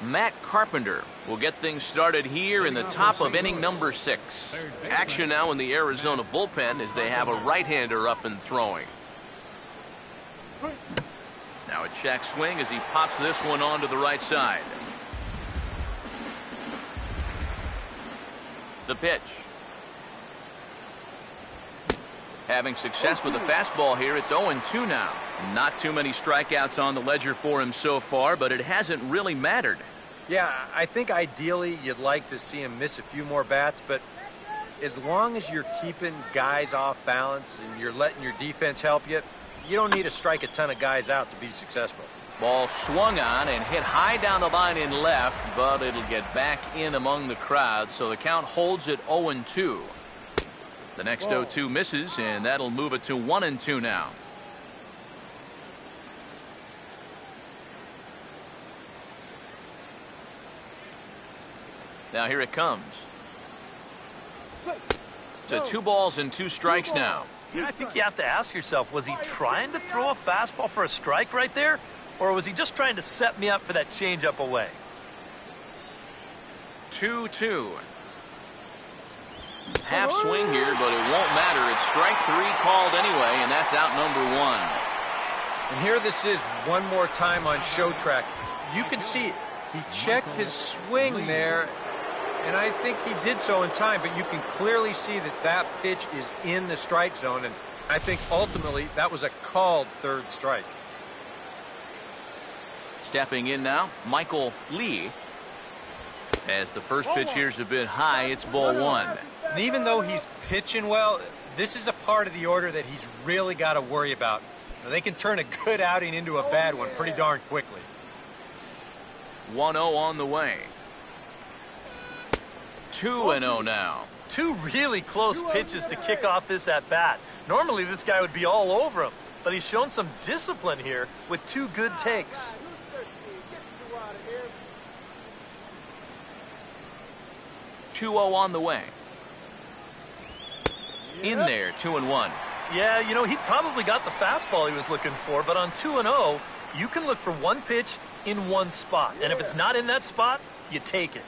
Matt Carpenter will get things started here in the top of inning number 6. Action now in the Arizona bullpen as they have a right-hander up and throwing. Now a check swing as he pops this one onto the right side. The pitch. Having success with the fastball here, it's 0-2 now. Not too many strikeouts on the ledger for him so far, but it hasn't really mattered. Yeah, I think ideally you'd like to see him miss a few more bats, but as long as you're keeping guys off balance and you're letting your defense help you, you don't need to strike a ton of guys out to be successful. Ball swung on and hit high down the line in left, but it'll get back in among the crowd, so the count holds at 0-2. The next 0-2 misses, and that'll move it to 1-2 now. Now here it comes. To 2 balls and 2 strikes now. I think you have to ask yourself, was he trying to throw a fastball for a strike right there? Or was he just trying to set me up for that changeup away? 2-2. Half swing here, but it won't matter. It's strike 3 called anyway, and that's out number 1. And here this is one more time on show track. You can see it. He checked his swing there, and I think he did so in time, but you can clearly see that that pitch is in the strike zone, and I think ultimately that was a called 3rd strike. Stepping in now, Michael Lee. As the first pitch here's a bit high, it's ball 1. And even though he's pitching well, this is a part of the order that he's really got to worry about. Now, they can turn a good outing into a bad one pretty darn quickly. 1-0 on the way. 2-0 now. 2 really close pitches to kick off this at-bat. Normally this guy would be all over him, but he's shown some discipline here with 2 good takes. 2-0 on the way. In there, 2-1. Yeah, you know, he probably got the fastball he was looking for, but on 2-0, you can look for 1 pitch in 1 spot. And if it's not in that spot, you take it.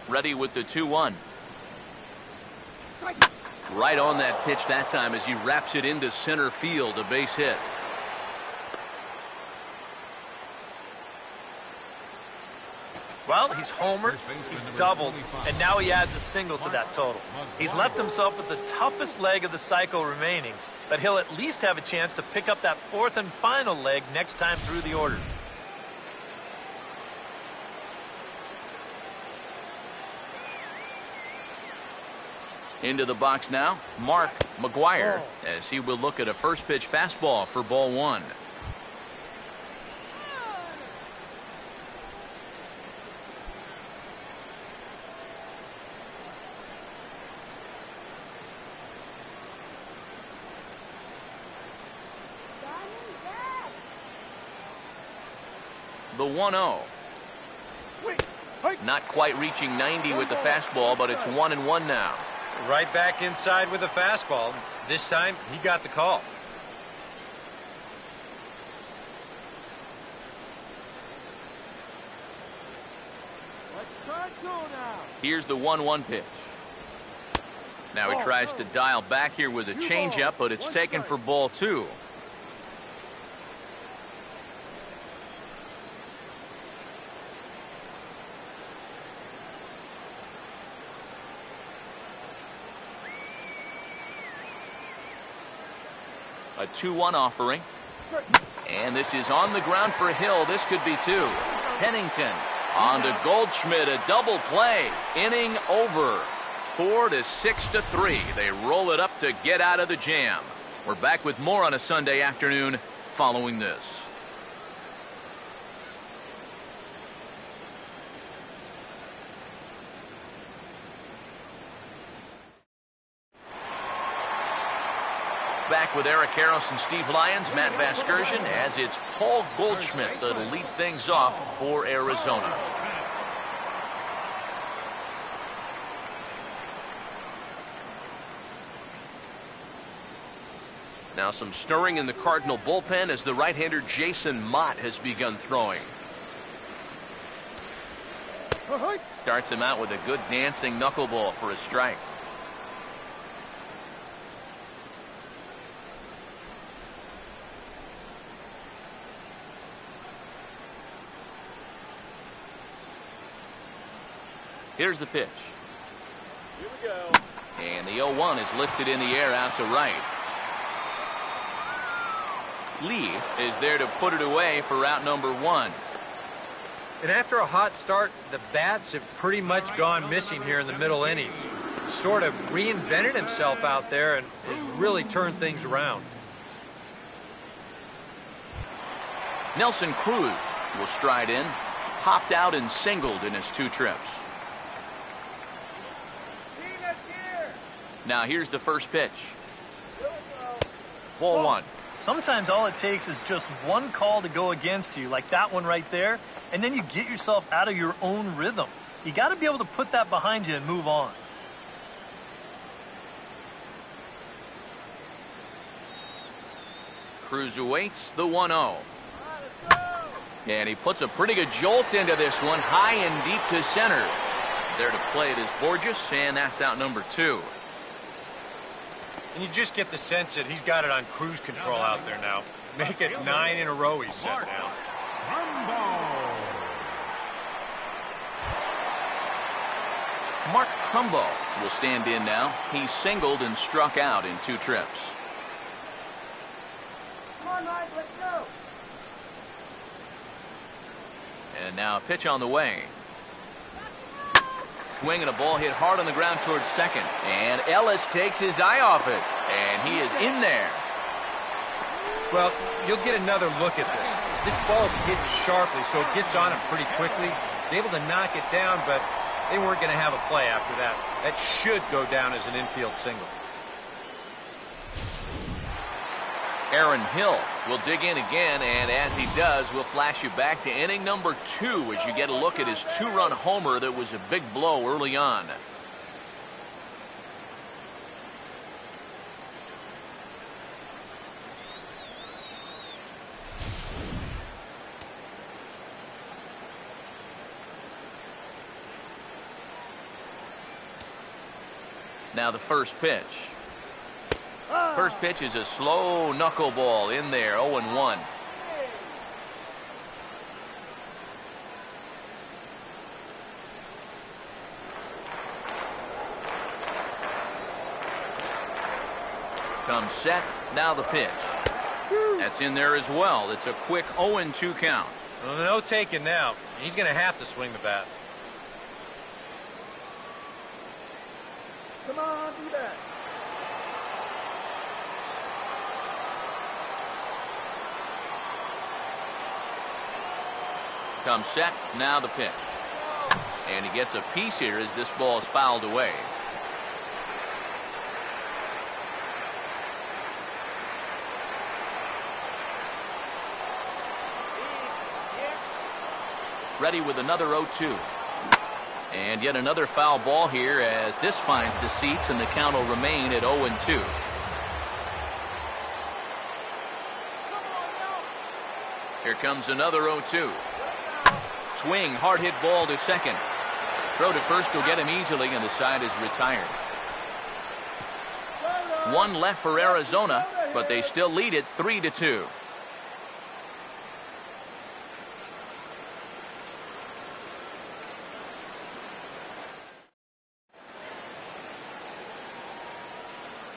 Ready with the 2-1. Right on that pitch that time as he wraps it into center field, a base hit. Well, he's homered, he's doubled, and now he adds a single to that total. He's left himself with the toughest leg of the cycle remaining, but he'll at least have a chance to pick up that 4th and final leg next time through the order. Into the box now, Mark McGuire, as he will look at a first pitch fastball for ball 1. The 1-0. Not quite reaching 90 with the fastball, but it's 1-1 now. Right back inside with a fastball. This time, he got the call. Here's the 1-1 pitch. Now he tries to dial back here with a changeup, but it's taken for ball 2. A 2-1 offering. And this is on the ground for Hill. This could be 2. Pennington on to Goldschmidt. A double play. Inning over. 4-6-3. They roll it up to get out of the jam. We're back with more on a Sunday afternoon following this. Back with Eric Harris and Steve Lyons, Matt Vasgersian, as it's Paul Goldschmidt that'll lead things off for Arizona. Now some stirring in the Cardinal bullpen as the right-hander Jason Mott has begun throwing. Starts him out with a good dancing knuckleball for a strike. Here's the pitch. The 0-1 is lifted in the air out to right. Lee is there to put it away for route number 1. And after a hot start, the bats have pretty much gone missing here in the middle innings. Sort of reinvented himself out there and has really turned things around. Nelson Cruz will stride in, popped out and singled in his 2 trips. Now here's the first pitch. Ball 1. Sometimes all it takes is just one call to go against you, like that one right there, and then you get yourself out of your own rhythm. You got to be able to put that behind you and move on. Cruz awaits the 1-0. And he puts a pretty good jolt into this one, high and deep to center. There to play it is Borges, and that's out number 2. And you just get the sense that he's got it on cruise control out there now. Make it 9 in a row he's set now. Mark Trumbo will stand in now. He singled and struck out in 2 trips. Come on, Mike, let's go. And now a pitch on the way. Swing and a ball hit hard on the ground towards second. And Ellis takes his eye off it. And he is in there. Well, you'll get another look at this. This ball's hit sharply, so it gets on him pretty quickly. He's able to knock it down, but they weren't going to have a play after that. That should go down as an infield single. Aaron Hill will dig in again, and as he does, we'll flash you back to inning number 2 as you get a look at his 2-run homer that was a big blow early on. Now the first pitch. First pitch is a slow knuckleball in there, 0-1. Comes set, now the pitch. That's in there as well. It's a quick 0-2 count. Well, no taking now. He's going to have to swing the bat. Come on, do that. Comes set, now the pitch. And he gets a piece here as this ball is fouled away. Ready with another 0-2. And yet another foul ball here as this finds the seats and the count will remain at 0-2. Here comes another 0-2. Swing, hard hit ball to second. Throw to first will get him easily, and the side is retired. 1 left for Arizona, but they still lead it 3-2.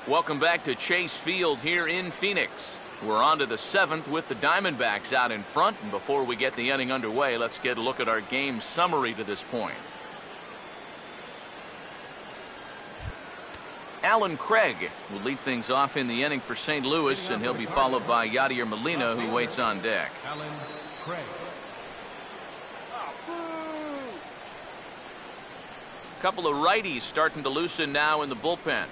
Welcome back to Chase Field here in Phoenix. We're on to the 7th with the Diamondbacks out in front. And before we get the inning underway, let's get a look at our game summary to this point. Alan Craig will lead things off in the inning for St. Louis, and he'll be followed by Yadier Molina, who waits on deck. Alan Craig. A couple of righties starting to loosen now in the bullpen.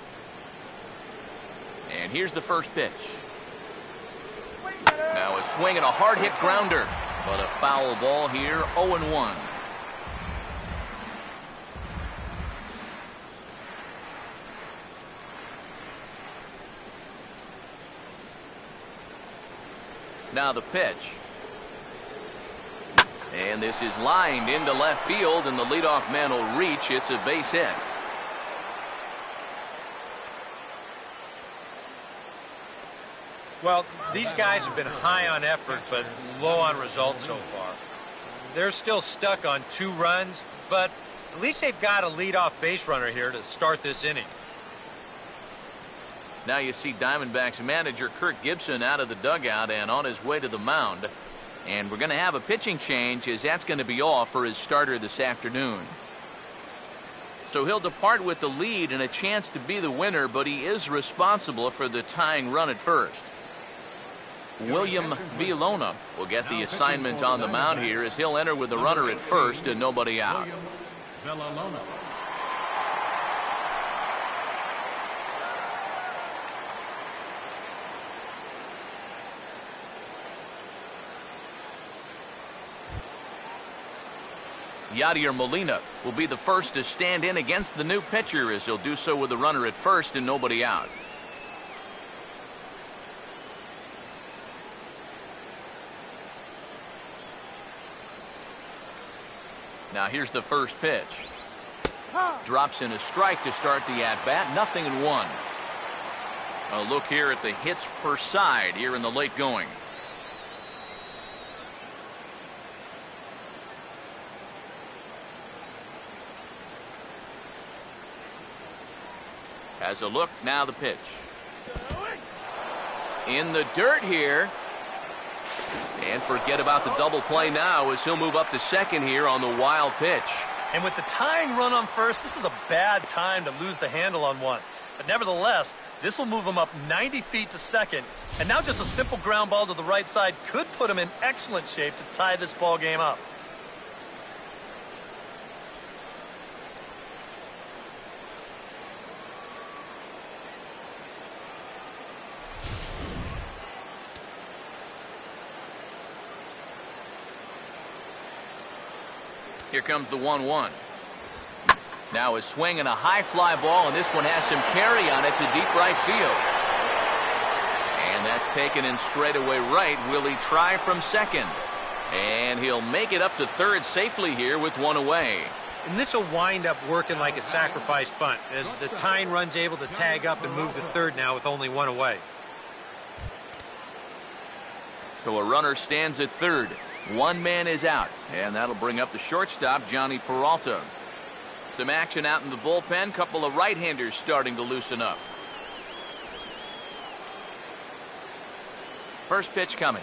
And here's the first pitch. Now a swing and a hard hit grounder, but a foul ball here, 0-1. Now the pitch. And this is lined into left field, and the leadoff man will reach. It's a base hit. Well, these guys have been high on effort, but low on results so far. They're still stuck on 2 runs, but at least they've got a leadoff base runner here to start this inning. Now you see Diamondbacks manager Kirk Gibson out of the dugout and on his way to the mound. And we're going to have a pitching change, as that's going to be all for his starter this afternoon. So he'll depart with the lead and a chance to be the winner, but he is responsible for the tying run at first. William Villalona will get the assignment on the mound here, as he'll enter with a runner at first and nobody out. Villalona. Yadier Molina will be the first to stand in against the new pitcher, as he'll do so with a runner at first and nobody out. Now here's the first pitch. Drops in a strike to start the at-bat. 0-1. A look here at the hits per side here in the late going. Has a look, now the pitch. In the dirt here. And forget about the double play now, as he'll move up to second here on the wild pitch. And with the tying run on first, this is a bad time to lose the handle on one. But nevertheless, this will move him up 90 feet to second. And now just a simple ground ball to the right side could put him in excellent shape to tie this ball game up. Here comes the 1-1. Now a swing and a high fly ball, and this one has some carry on it to deep right field. And that's taken in straightaway right. Will he try from second? And he'll make it up to third safely here with one away. And this will wind up working like a sacrifice bunt, as the tying run's able to tag up and move to third now with only one away. So a runner stands at third. One man is out, and that'll bring up the shortstop, Johnny Peralta. Some action out in the bullpen. Couple of right-handers starting to loosen up. First pitch coming.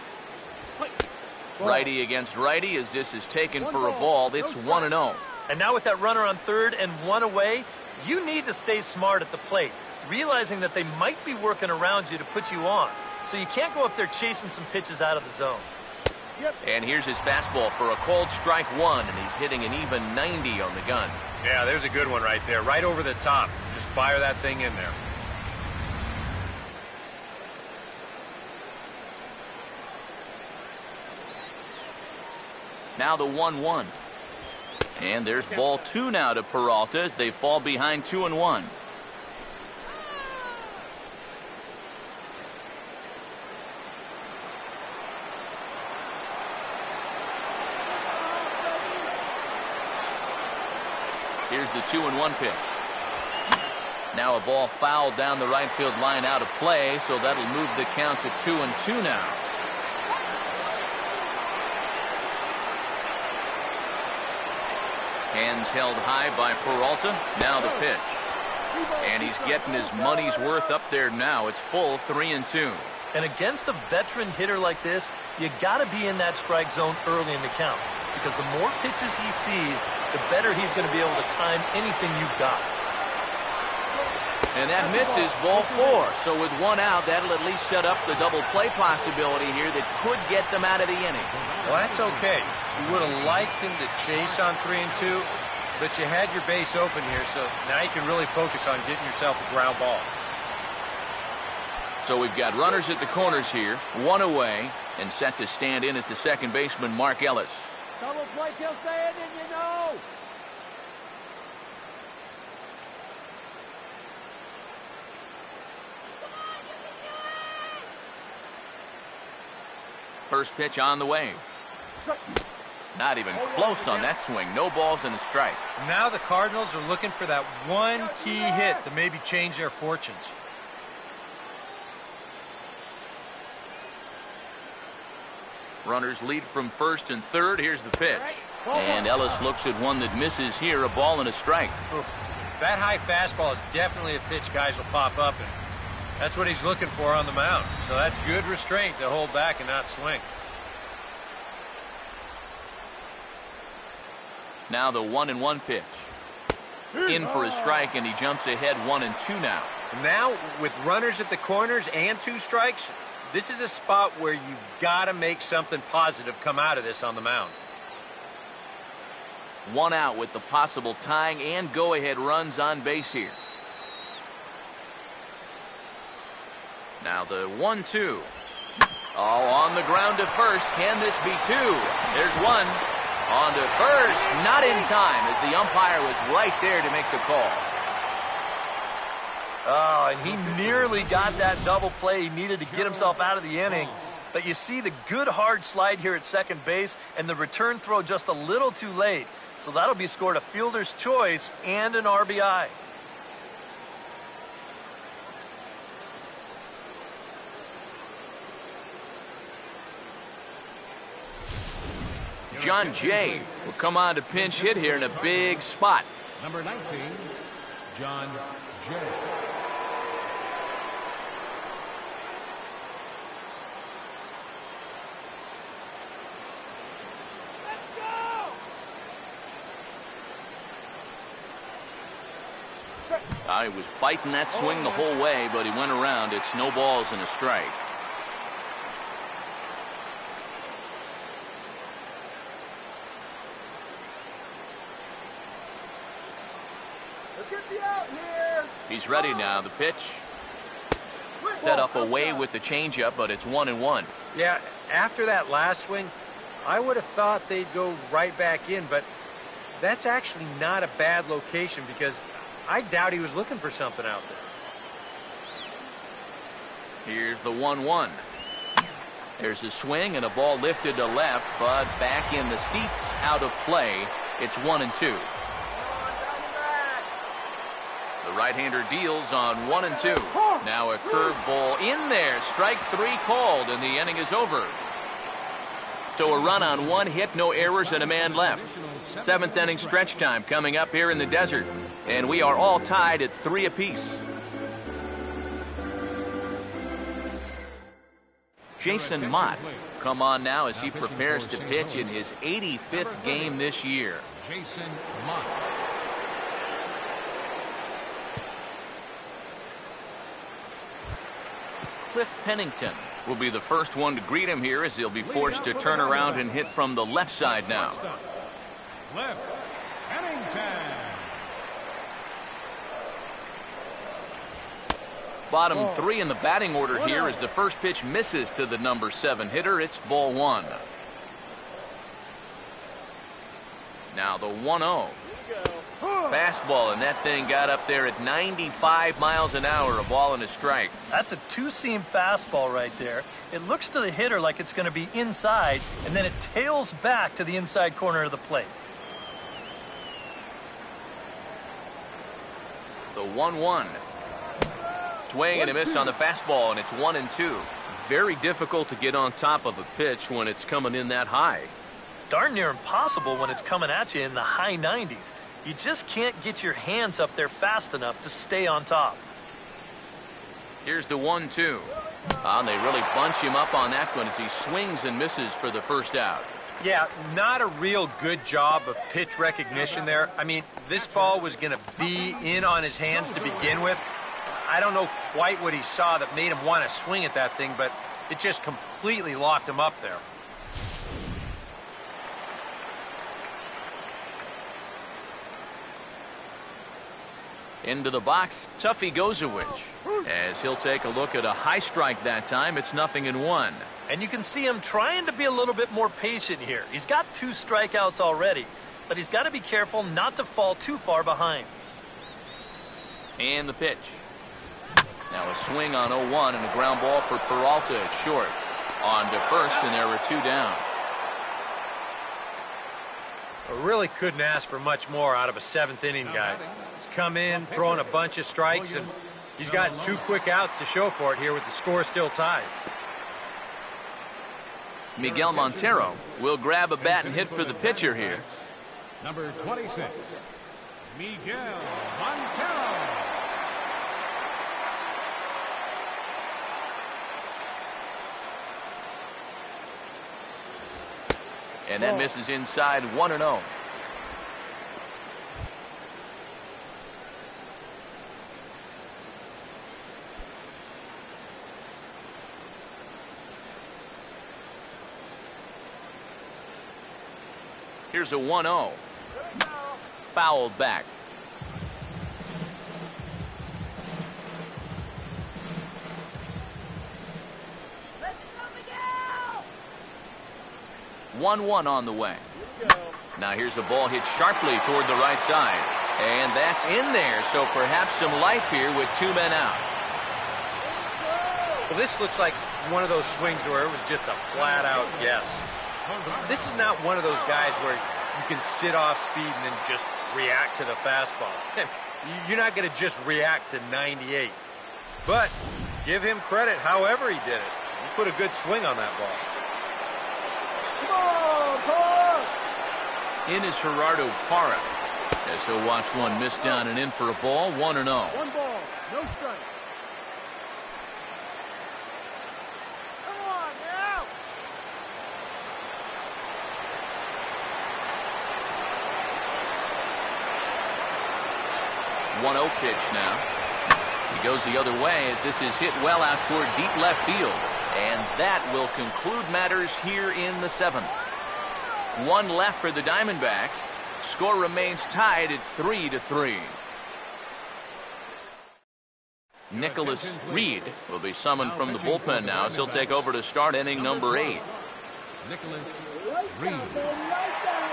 Righty against righty, as this is taken for a ball. It's 1-0. And now with that runner on third and one away, you need to stay smart at the plate, realizing that they might be working around you to put you on. So you can't go up there chasing some pitches out of the zone. And here's his fastball for a called strike one, and he's hitting an even 90 on the gun. Yeah, there's a good one right there, right over the top. Just fire that thing in there. Now the 1-1. And there's ball two now to Peralta as they fall behind 2-1. Here's the 2-1 pitch. Now a ball fouled down the right field line out of play, so that'll move the count to 2-2 now. Hands held high by Peralta. Now the pitch. And he's getting his money's worth up there now. It's full 3-2. And against a veteran hitter like this, you got to be in that strike zone early in the count, because the more pitches he sees, the better he's going to be able to time anything you've got. And that misses ball four. So with one out, that'll at least set up the double play possibility here that could get them out of the inning. Well, that's okay. You would have liked him to chase on 3-2, but you had your base open here, so now you can really focus on getting yourself a ground ball. So we've got runners at the corners here, one away, and set to stand in as the second baseman, Mark Ellis. Double play till stand in, you know. First pitch on the way. Not even close on that swing. No balls and a strike. Now the Cardinals are looking for that one key hit to maybe change their fortunes. Runners lead from first and third. Here's the pitch. And Ellis looks at one that misses here. A ball and a strike. That high fastball is definitely a pitch guys will pop up, and That's what he's looking for on the mound. So that's good restraint to hold back and not swing. Now the 1-1 pitch. In for a strike, and he jumps ahead 1-2 now. Now, with runners at the corners and 2 strikes, this is a spot where you got to make something positive come out of this on the mound. 1 out with the possible tying and go-ahead runs on base here. Now the 1-2. Oh, on the ground to first. Can this be 2? There's 1. On to first. Not in time, as the umpire was right there to make the call. Oh, and he nearly got that double play. He needed to get himself out of the inning. But you see the good hard slide here at second base and the return throw just a little too late. So that'll be scored a fielder's choice and an RBI. John Jay will come on to pinch hit here in a big spot. Number 19, John Jay. He was fighting that swing the whole way, but he went around. It's no balls and a strike. He's ready now. The pitch. Set up away with the changeup, but it's 1-1. Yeah, after that last swing, I would have thought they'd go right back in, but that's actually not a bad location because I doubt he was looking for something out there. Here's the 1-1. There's a swing and a ball lifted to left, but back in the seats, out of play. It's 1-2. The right-hander deals on 1-2. Now a curveball in there. Strike 3 called, and the inning is over. So a run on 1 hit, no errors, and a man left. 7th inning stretch time coming up here in the desert. And we are all tied at 3 apiece. Jason Mott come on now as he prepares to pitch in his 85th game this year. Jason Mott. Cliff Pennington will be the first one to greet him here as he'll be forced to turn around and hit from the left side now. Cliff Pennington. Bottom 3 in the batting order here as the first pitch misses to the number 7 hitter. It's ball 1. Now the 1-0. Fastball, and that thing got up there at 95 miles an hour, a ball and a strike. That's a 2-seam fastball right there. It looks to the hitter like it's going to be inside, and then it tails back to the inside corner of the plate. The 1-1. Swing and a miss on the fastball, and it's 1-2. Very difficult to get on top of a pitch when it's coming in that high. Darn near impossible when it's coming at you in the high 90s. You just can't get your hands up there fast enough to stay on top. Here's the 1-2. And they really bunch him up on that one as he swings and misses for the first out. Yeah, not a real good job of pitch recognition there. I mean, this ball was going to be in on his hands to begin with. I don't know quite what he saw that made him want to swing at that thing, but it just completely locked him up there. Into the box, Tuffy Gozowich. As he'll take a look at a high strike that time, it's 0-1. And you can see him trying to be a little bit more patient here. He's got 2 strikeouts already, but he's got to be careful not to fall too far behind. And the pitch. Now a swing on 0-1 and a ground ball for Peralta at short. On to first, and there were 2 down. I really couldn't ask for much more out of a 7th inning guy. He's come in, throwing a bunch of strikes, and he's gotten 2 quick outs to show for it here with the score still tied. Miguel Montero will grab a bat and hit for the pitcher here. Number 26, Miguel Montero. And that misses inside 1-0. Here's a 1-0. Fouled back. Let's go, Miguel! 1-1 on the way. Now here's a ball hit sharply toward the right side. And that's in there, so perhaps some life here with 2 men out. Well, this looks like one of those swings where it was just a flat-out guess. This is not one of those guys where you can sit off speed and then just react to the fastball. You're not going to just react to 98. But give him credit however he did it. He put a good swing on that ball. Come on, Park! In is Gerardo Parra. As he'll watch one miss down and in for a ball, 1-0. One ball, no strike. Come on, now! 1-0 pitch now. He goes the other way as this is hit well out toward deep left field. And that will conclude matters here in the 7th. 1 left for the Diamondbacks. Score remains tied at 3-3. Nicholas Reed will be summoned from the bullpen now as he'll take over to start inning number 8. Nicholas Right Reed. down, baby, right down.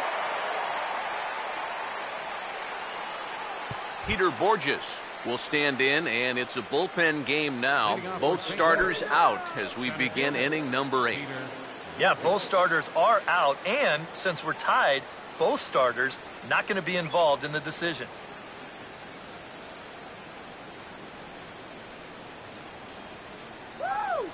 Peter Borges will stand in, and it's a bullpen game now. Both starters out as we begin inning number 8. Yeah, both starters are out, and since we're tied, both starters not going to be involved in the decision. Woo!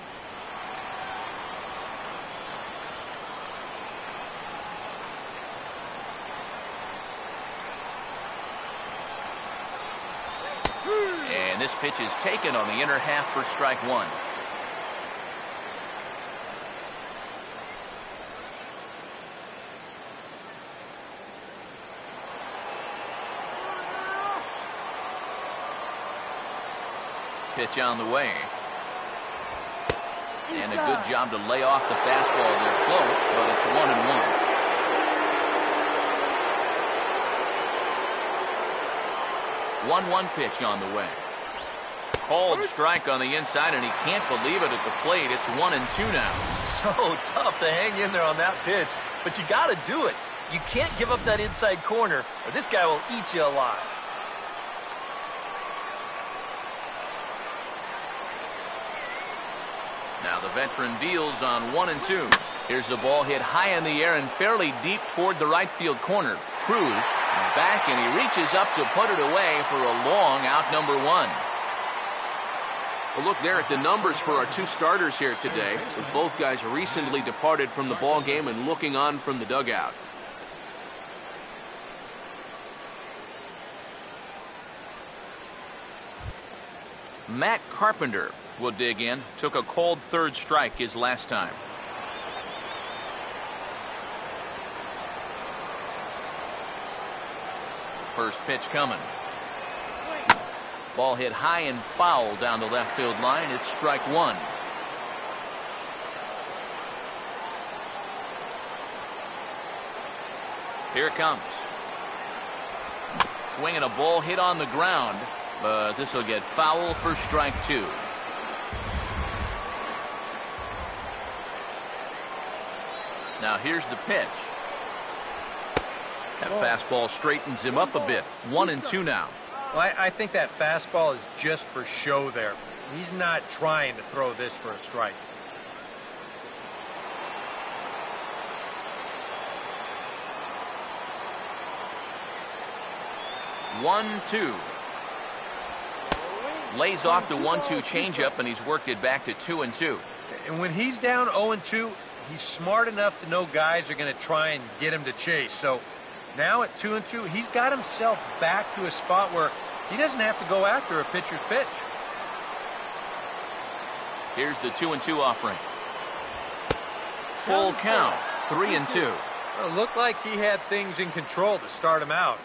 And this pitch is taken on the inner half for strike 1. Pitch on the way. And a good job to lay off the fastball there close, but it's 1-1. 1-1 pitch on the way. Called strike on the inside, and he can't believe it at the plate. It's 1-2 now. So tough to hang in there on that pitch, but you got to do it. You can't give up that inside corner, or this guy will eat you alive. Now the veteran deals on 1-2. Here's the ball hit high in the air and fairly deep toward the right field corner. Cruz back, and he reaches up to put it away for a long out number 1. Well, look there at the numbers for our 2 starters here today. With both guys recently departed from the ball game and looking on from the dugout. Matt Carpenter will dig in. Took a called third strike his last time. First pitch coming. Ball hit high and foul down the left field line. It's strike 1. Here it comes. Swinging a ball hit on the ground, but this will get foul for strike 2. Now here's the pitch. That fastball straightens him up a bit. 1-2 now. Well, I think that fastball is just for show there. He's not trying to throw this for a strike. One, two. Lays off the 1-2 changeup, and he's worked it back to 2-2. And when he's down 0-2, he's smart enough to know guys are going to try and get him to chase. So now at 2-2, he's got himself back to a spot where he doesn't have to go after a pitcher's pitch. Here's the 2-2 offering. Full count, 3-2. Well, it looked like he had things in control to start him out.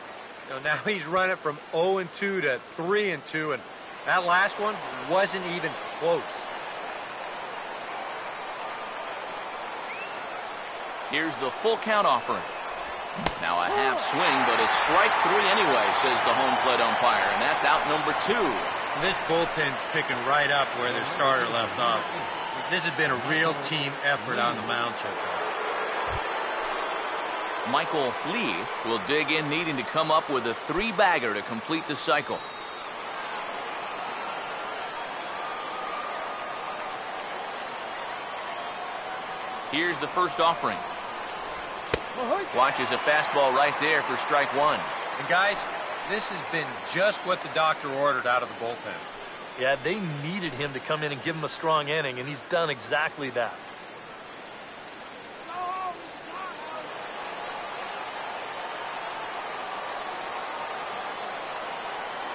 Now he's running from 0-2 to 3-2, and that last one wasn't even close. Here's the full count offering. Now a half swing, but it's strike 3 anyway, says the home plate umpire, and that's out number 2. This bullpen's picking right up where their starter left off. This has been a real team effort on the mound so far. Michael Lee will dig in, needing to come up with a 3-bagger to complete the cycle. Here's the first offering. Watches a fastball right there for strike 1. And guys, this has been just what the doctor ordered out of the bullpen. Yeah, they needed him to come in and give him a strong inning, and he's done exactly that.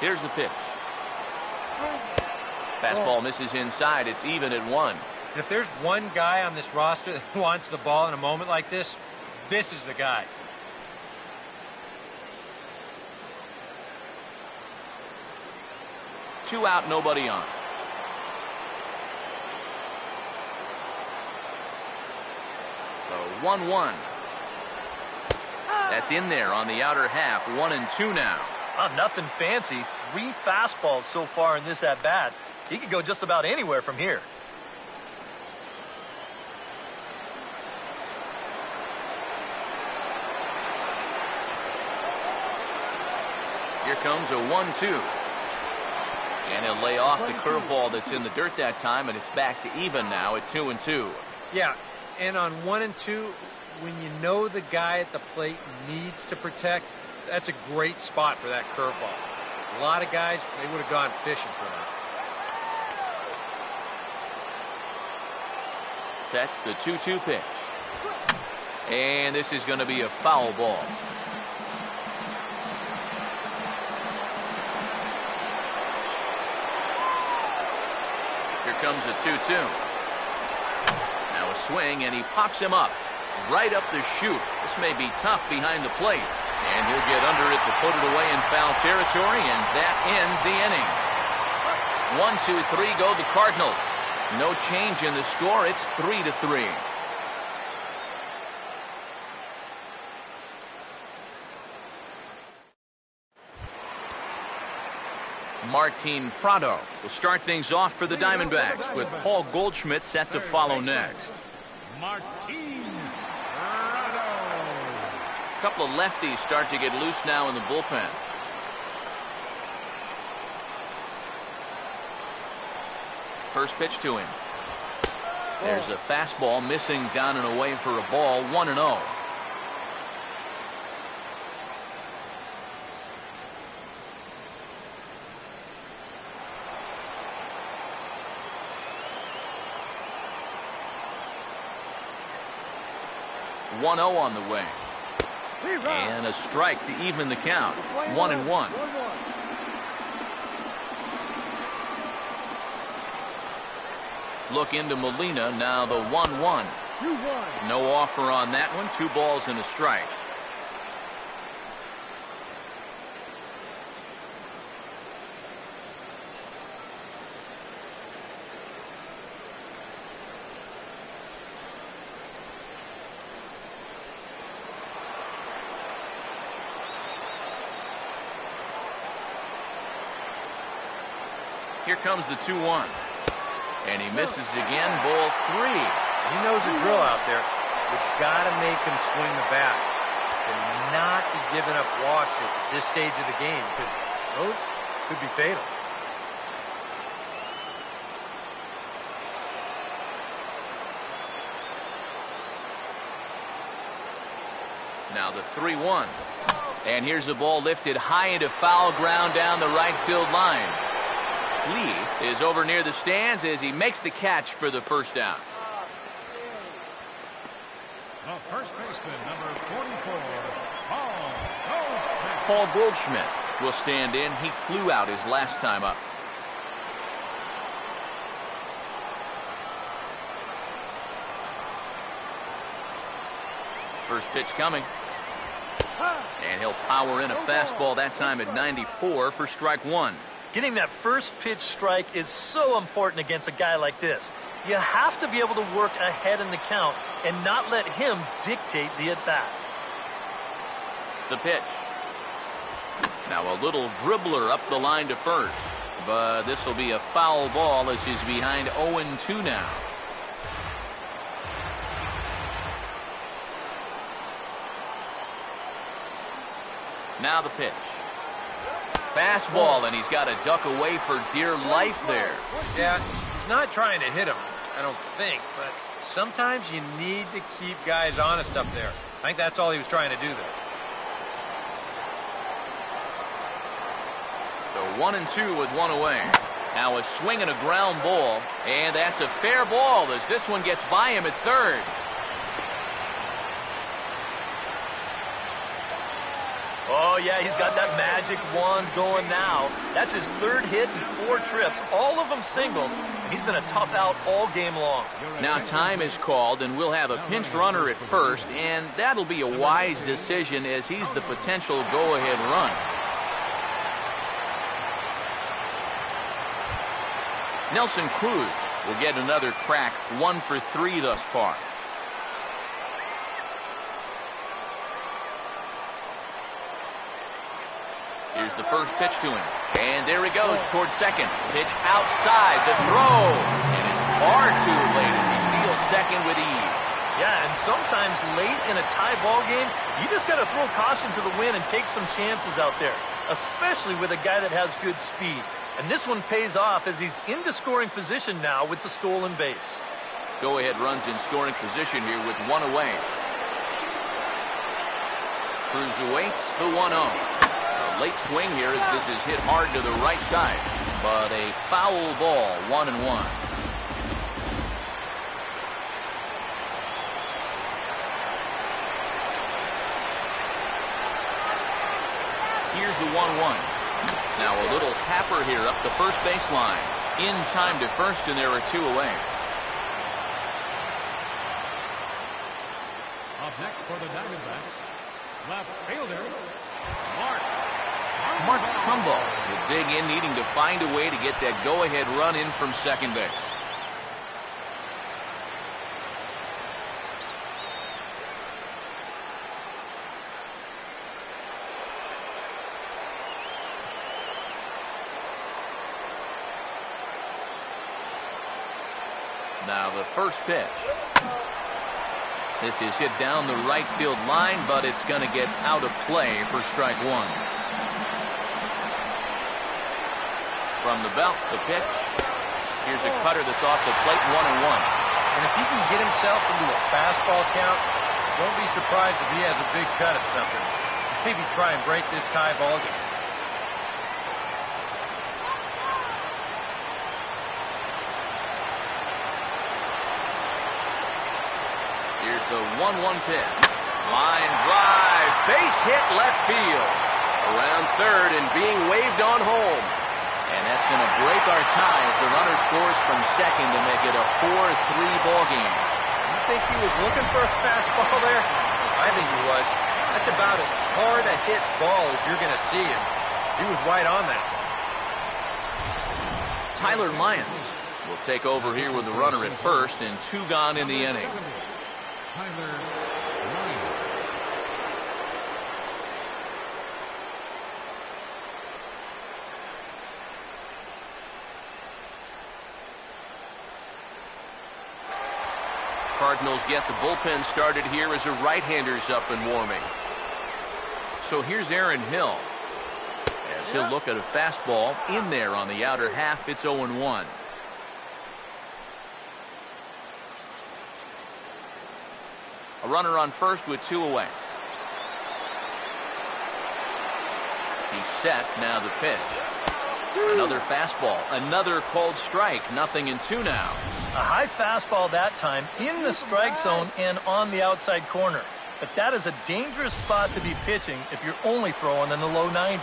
Here's the pitch. Fastball misses inside. It's even at 1. And if there's one guy on this roster that wants the ball in a moment like this, this is the guy. Two out, nobody on. The 1-1. That's in there on the outer half. 1-2 now. Nothing fancy. 3 fastballs so far in this at-bat. He could go just about anywhere from here. Here comes a 1-2. And he'll lay off the curveball that's in the dirt that time, and it's back to even now at 2-2. Yeah, and on 1-2, when you know the guy at the plate needs to protect, that's a great spot for that curveball. A lot of guys, they would have gone fishing for that. Sets the 2-2 pitch. And this is going to be a foul ball. Here comes a 2-2. Now a swing, and he pops him up. Right up the chute. This may be tough behind the plate. And he'll get under it to put it away in foul territory, and that ends the inning. 1-2-3 go the Cardinals. No change in the score. It's 3-3. Martin Prado will start things off for the Diamondbacks, with Paul Goldschmidt set to follow next. Martin Prado. A couple of lefties start to get loose now in the bullpen. First pitch to him. There's a fastball missing down and away for a ball. 1-0. On the way. And a strike to even the count. 1-1. Look into Molina, now the 1-1. No offer on that one. 2 balls and a strike. Here comes the 2-1. And he misses again. Ball 3. He knows the drill out there. You've got to make him swing the bat and not be giving up walks at this stage of the game, because those could be fatal. Now the 3-1. And here's the ball lifted high into foul ground down the right field line. Lee is over near the stands as he makes the catch for the first down. The first baseman, number 44, Paul Goldschmidt. Paul Goldschmidt will stand in. He flew out his last time up. First pitch coming. And he'll power in a fastball that time at 94 for strike one. Getting that first pitch strike is so important against a guy like this. You have to be able to work ahead in the count and not let him dictate the at-bat. The pitch. Now a little dribbler up the line to first. But this will be a foul ball as he's behind 0-2 now. Now the pitch. Fastball, and he's got to duck away for dear life there. Yeah, he's not trying to hit him, I don't think, but sometimes you need to keep guys honest up there. I think that's all he was trying to do there. So 1-2 with one away. Now a swing and a ground ball, and that's a fair ball as this one gets by him at third. Oh, yeah, he's got that magic wand going now. That's his third hit in 4 trips, all of them singles. He's been a tough out all game long. Now time is called, and we'll have a pinch runner at first, and that'll be a wise decision as he's the potential go-ahead run. Nelson Cruz will get another crack, 1 for 3 thus far. Here's the first pitch to him. And there he goes towards second. Pitch outside. The throw. And it's far too late as he steals second with ease. Yeah, and sometimes late in a tie ball game, you just got to throw caution to the wind and take some chances out there, especially with a guy that has good speed. And this one pays off as he's in the scoring position now with the stolen base. Go-ahead runs in scoring position here with 1 away. Cruz awaits the 1-0. Late swing here as this is hit hard to the right side, but a foul ball, 1-1. Here's the 1-1. Now a little tapper here up the first baseline. In time to first, and there are 2 away. Up next for the Diamondbacks, left fielder, Mark Trumbo will dig in, needing to find a way to get that go-ahead run in from second base. Now the first pitch. This is hit down the right field line, but it's going to get out of play for strike one. From the belt, the pitch. Here's a cutter that's off the plate, 1-1. And if he can get himself into a fastball count, don't be surprised if he has a big cut at something. Maybe try and break this tie ball game. Here's the 1-1 pitch. Line drive, base hit left field. Around third and being waved on home. And that's going to break our tie as the runner scores from second to make it a 4-3 ball game. You think he was looking for a fastball there? I think he was. That's about as hard a hit ball as you're going to see, and he was right on that. Tyler Lyons will take over here with the runner at first and 2 gone in the inning. Tyler Ryan. Cardinals get the bullpen started here as a right-hander's up and warming. So here's Aaron Hill. As he'll look at a fastball in there on the outer half, it's 0-1. A runner on first with 2 away. He's set, now the pitch. Another fastball, another called strike, 0-2 now. A high fastball that time in the strike zone and on the outside corner. But that is a dangerous spot to be pitching if you're only throwing in the low 90s.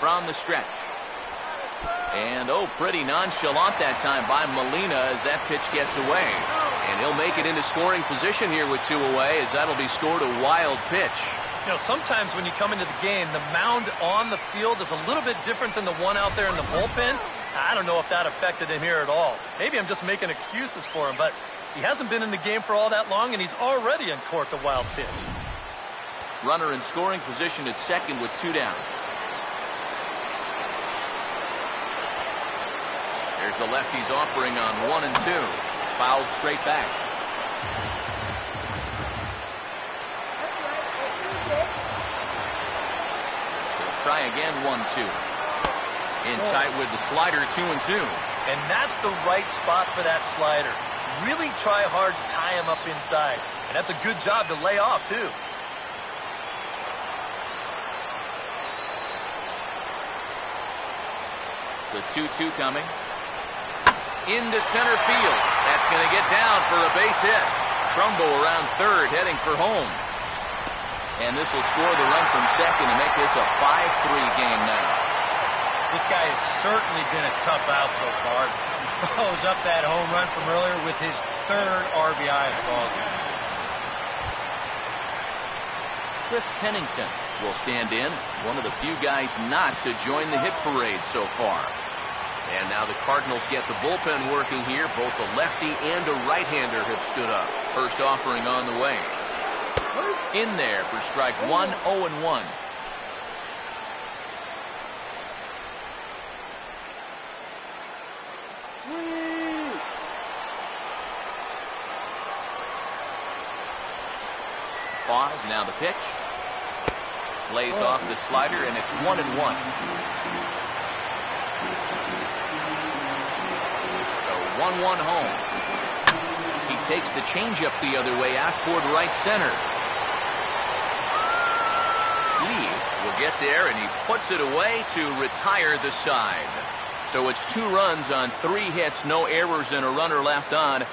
From the stretch. And, oh, pretty nonchalant that time by Molina as that pitch gets away. And he'll make it into scoring position here with 2 away, as that'll be scored a wild pitch. You know, sometimes when you come into the game, the mound on the field is a little bit different than the one out there in the bullpen. I don't know if that affected him here at all. Maybe I'm just making excuses for him, but he hasn't been in the game for all that long, and he's already uncorked a wild pitch. Runner in scoring position at second with 2 down. There's the lefty's offering on 1 and 2. Fouled straight back. They'll try again 1-2. In tight with the slider 2 and 2. And that's the right spot for that slider. Really try hard to tie him up inside. And that's a good job to lay off, too. The 2-2 coming. Into center field. That's going to get down for a base hit. Trumbo around third, heading for home. And this will score the run from second to make this a 5-3 game now. This guy has certainly been a tough out so far. He follows up that home run from earlier with his 3rd RBI of the ball game. Cliff Pennington will stand in, one of the few guys not to join the hit parade so far. And now the Cardinals get the bullpen working here. Both a lefty and a right-hander have stood up. First offering on the way. In there for strike 1, 0-1. Pause, now the pitch. Lays off the slider, and it's 1-1. 1-1 home. He takes the changeup the other way out toward right center. Lee will get there, and he puts it away to retire the side. So it's 2 runs on 3 hits, no errors, and a runner left on.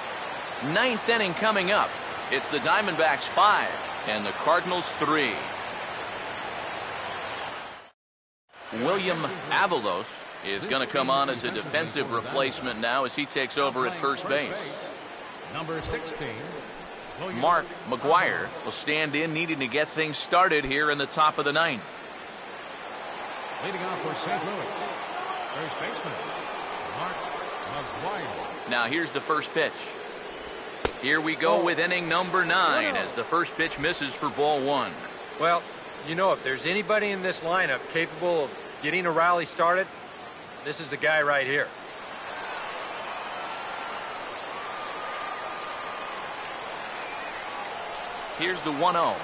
9th inning coming up. It's the Diamondbacks 5 and the Cardinals 3. William Avalos is going to come on as a defensive replacement now as he takes over at first base. Number 16. Mark McGuire will stand in, needing to get things started here in the top of the 9th. Leading off for St. Louis, first baseman, Mark McGuire. Now here's the first pitch. Here we go with inning number 9 as the first pitch misses for ball 1. Well, you know, if there's anybody in this lineup capable of getting a rally started, this is the guy right here. Here's the 1-0.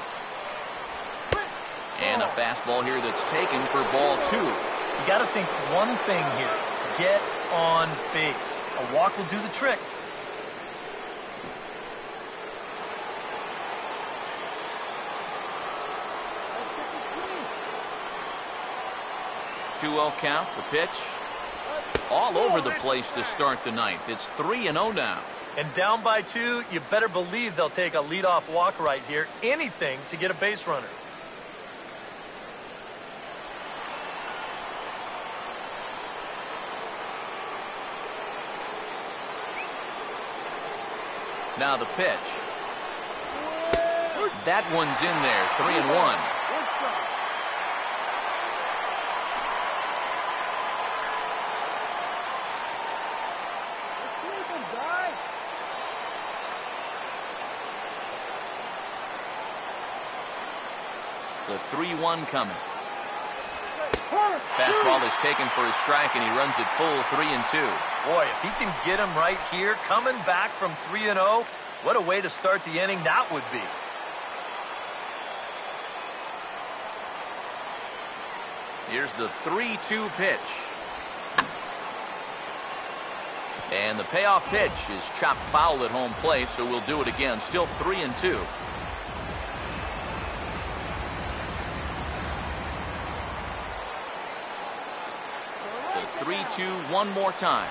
And a fastball here that's taken for ball 2. You got to think one thing here. Get on base. A walk will do the trick. Two-0 count, the pitch. All over the place to start the 9th. It's 3-0 now. And down by 2, you better believe they'll take a leadoff walk right here. Anything to get a base runner. Now the pitch. That one's in there, 3-1. The 3-1 coming. Fastball is taken for a strike, and he runs it full 3-2. Boy, if he can get him right here, coming back from 3-0, what a way to start the inning that would be. Here's the 3-2 pitch. And the payoff pitch is chopped foul at home plate, so we'll do it again. Still 3-2. The 3-2 one more time.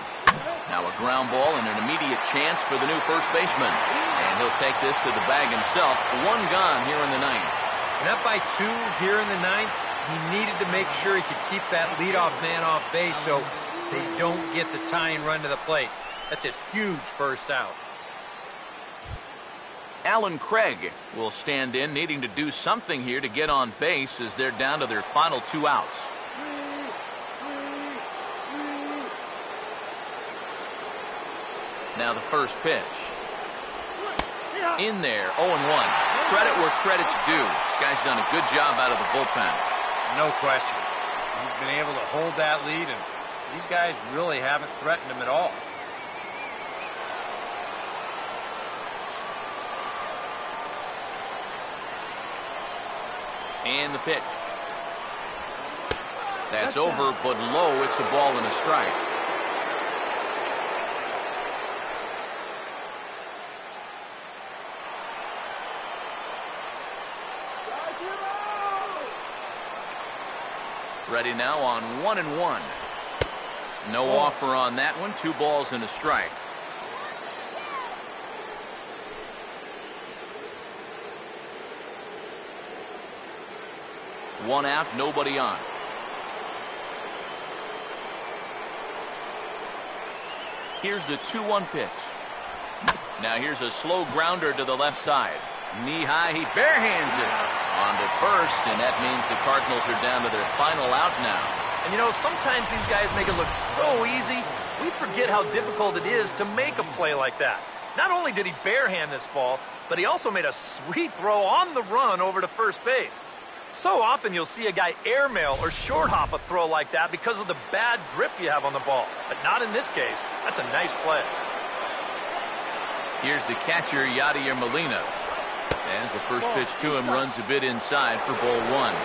Now a ground ball and an immediate chance for the new first baseman. And he'll take this to the bag himself. 1 gone here in the 9th. And up by 2 here in the 9th, he needed to make sure he could keep that leadoff man off base, so They don't get the tying run to the plate. That's a huge first out. Alan Craig will stand in, needing to do something here to get on base as they're down to their final 2 outs. Now the first pitch. In there, 0-1. Credit where credit's due. This guy's done a good job out of the bullpen. No question. He's been able to hold that lead, and these guys really haven't threatened him at all. And the pitch. That's over, but low. It's a ball and a strike. Ready now on 1-1. No offer on that one. 2 balls and a strike. One out, nobody on. Here's the 2-1 pitch. Now here's a slow grounder to the left side. Knee high, he barehands it on to first, and that means the Cardinals are down to their final out now. And you know, sometimes these guys make it look so easy, we forget how difficult it is to make a play like that. Not only did he barehand this ball, but he also made a sweet throw on the run over to first base. So often you'll see a guy airmail or short hop a throw like that because of the bad grip you have on the ball. But not in this case. That's a nice play. Here's the catcher, Yadier Molina. As the first pitch to him runs a bit inside for ball 1.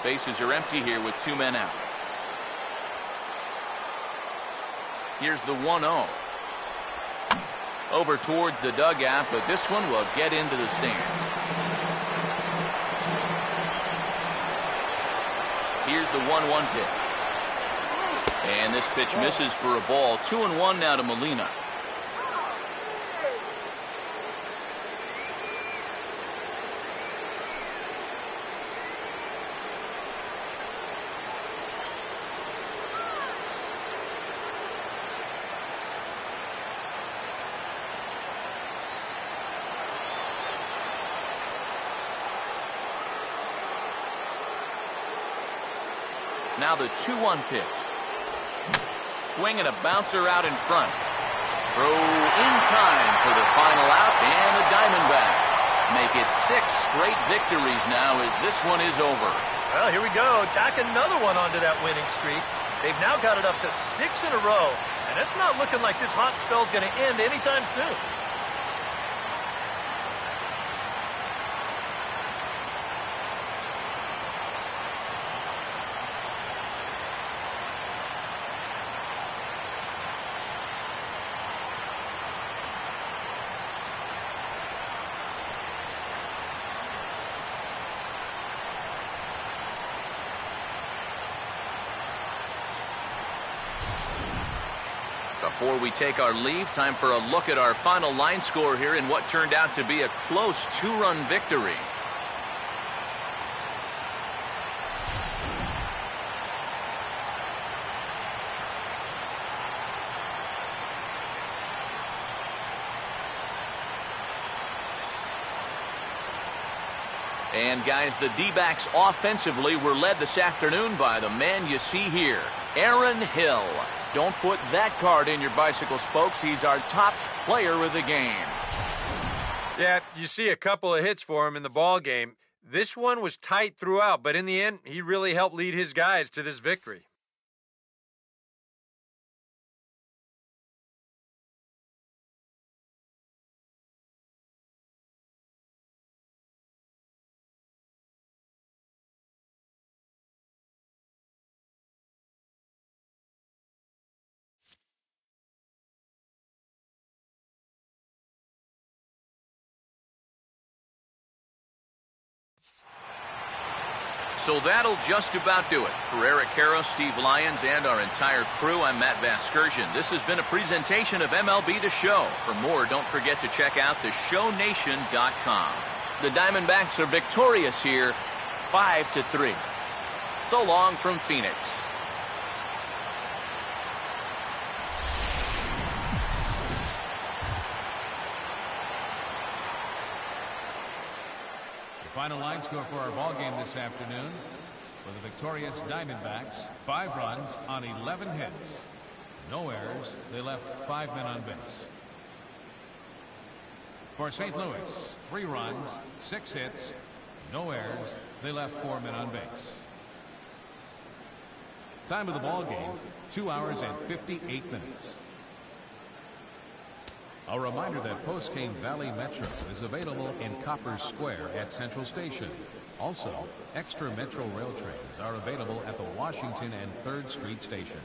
Bases are empty here with 2 men out. Here's the 1-0. Over towards the dugout, but this one will get into the stands. Here's the 1-1 pitch. And this pitch misses for a ball. 2-1 now to Molina. Now the 2-1 pitch. Swing and a bouncer out in front. Throw in time for the final out, and the Diamondbacks make it 6 straight victories now as this one is over. Well, here we go. Tack another one onto that winning streak. They've now got it up to 6 in a row, and it's not looking like this hot spell's going to end anytime soon. Before we take our leave, time for a look at our final line score here in what turned out to be a close 2-run victory. And guys, the D-backs offensively were led this afternoon by the man you see here, Aaron Hill. Don't put that card in your bicycle spokes. He's our top player of the game. Yeah, you see a couple of hits for him in the ball game. This one was tight throughout, but in the end, he really helped lead his guys to this victory. So that'll just about do it. For Eric Caro, Steve Lyons, and our entire crew, I'm Matt Vasgersian. This has been a presentation of MLB The Show. For more, don't forget to check out theshownation.com. The Diamondbacks are victorious here, 5-3. So long from Phoenix. The final line score for our ball game this afternoon for the victorious Diamondbacks: 5 runs on 11 hits. No errors. They left 5 men on base. For St. Louis, 3 runs, 6 hits, no errors. They left 4 men on base. Time of the ball game, 2 hours and 58 minutes. A reminder that Postcane Valley Metro is available in Copper Square at Central Station. Also, extra Metro rail trains are available at the Washington and 3rd Street Station.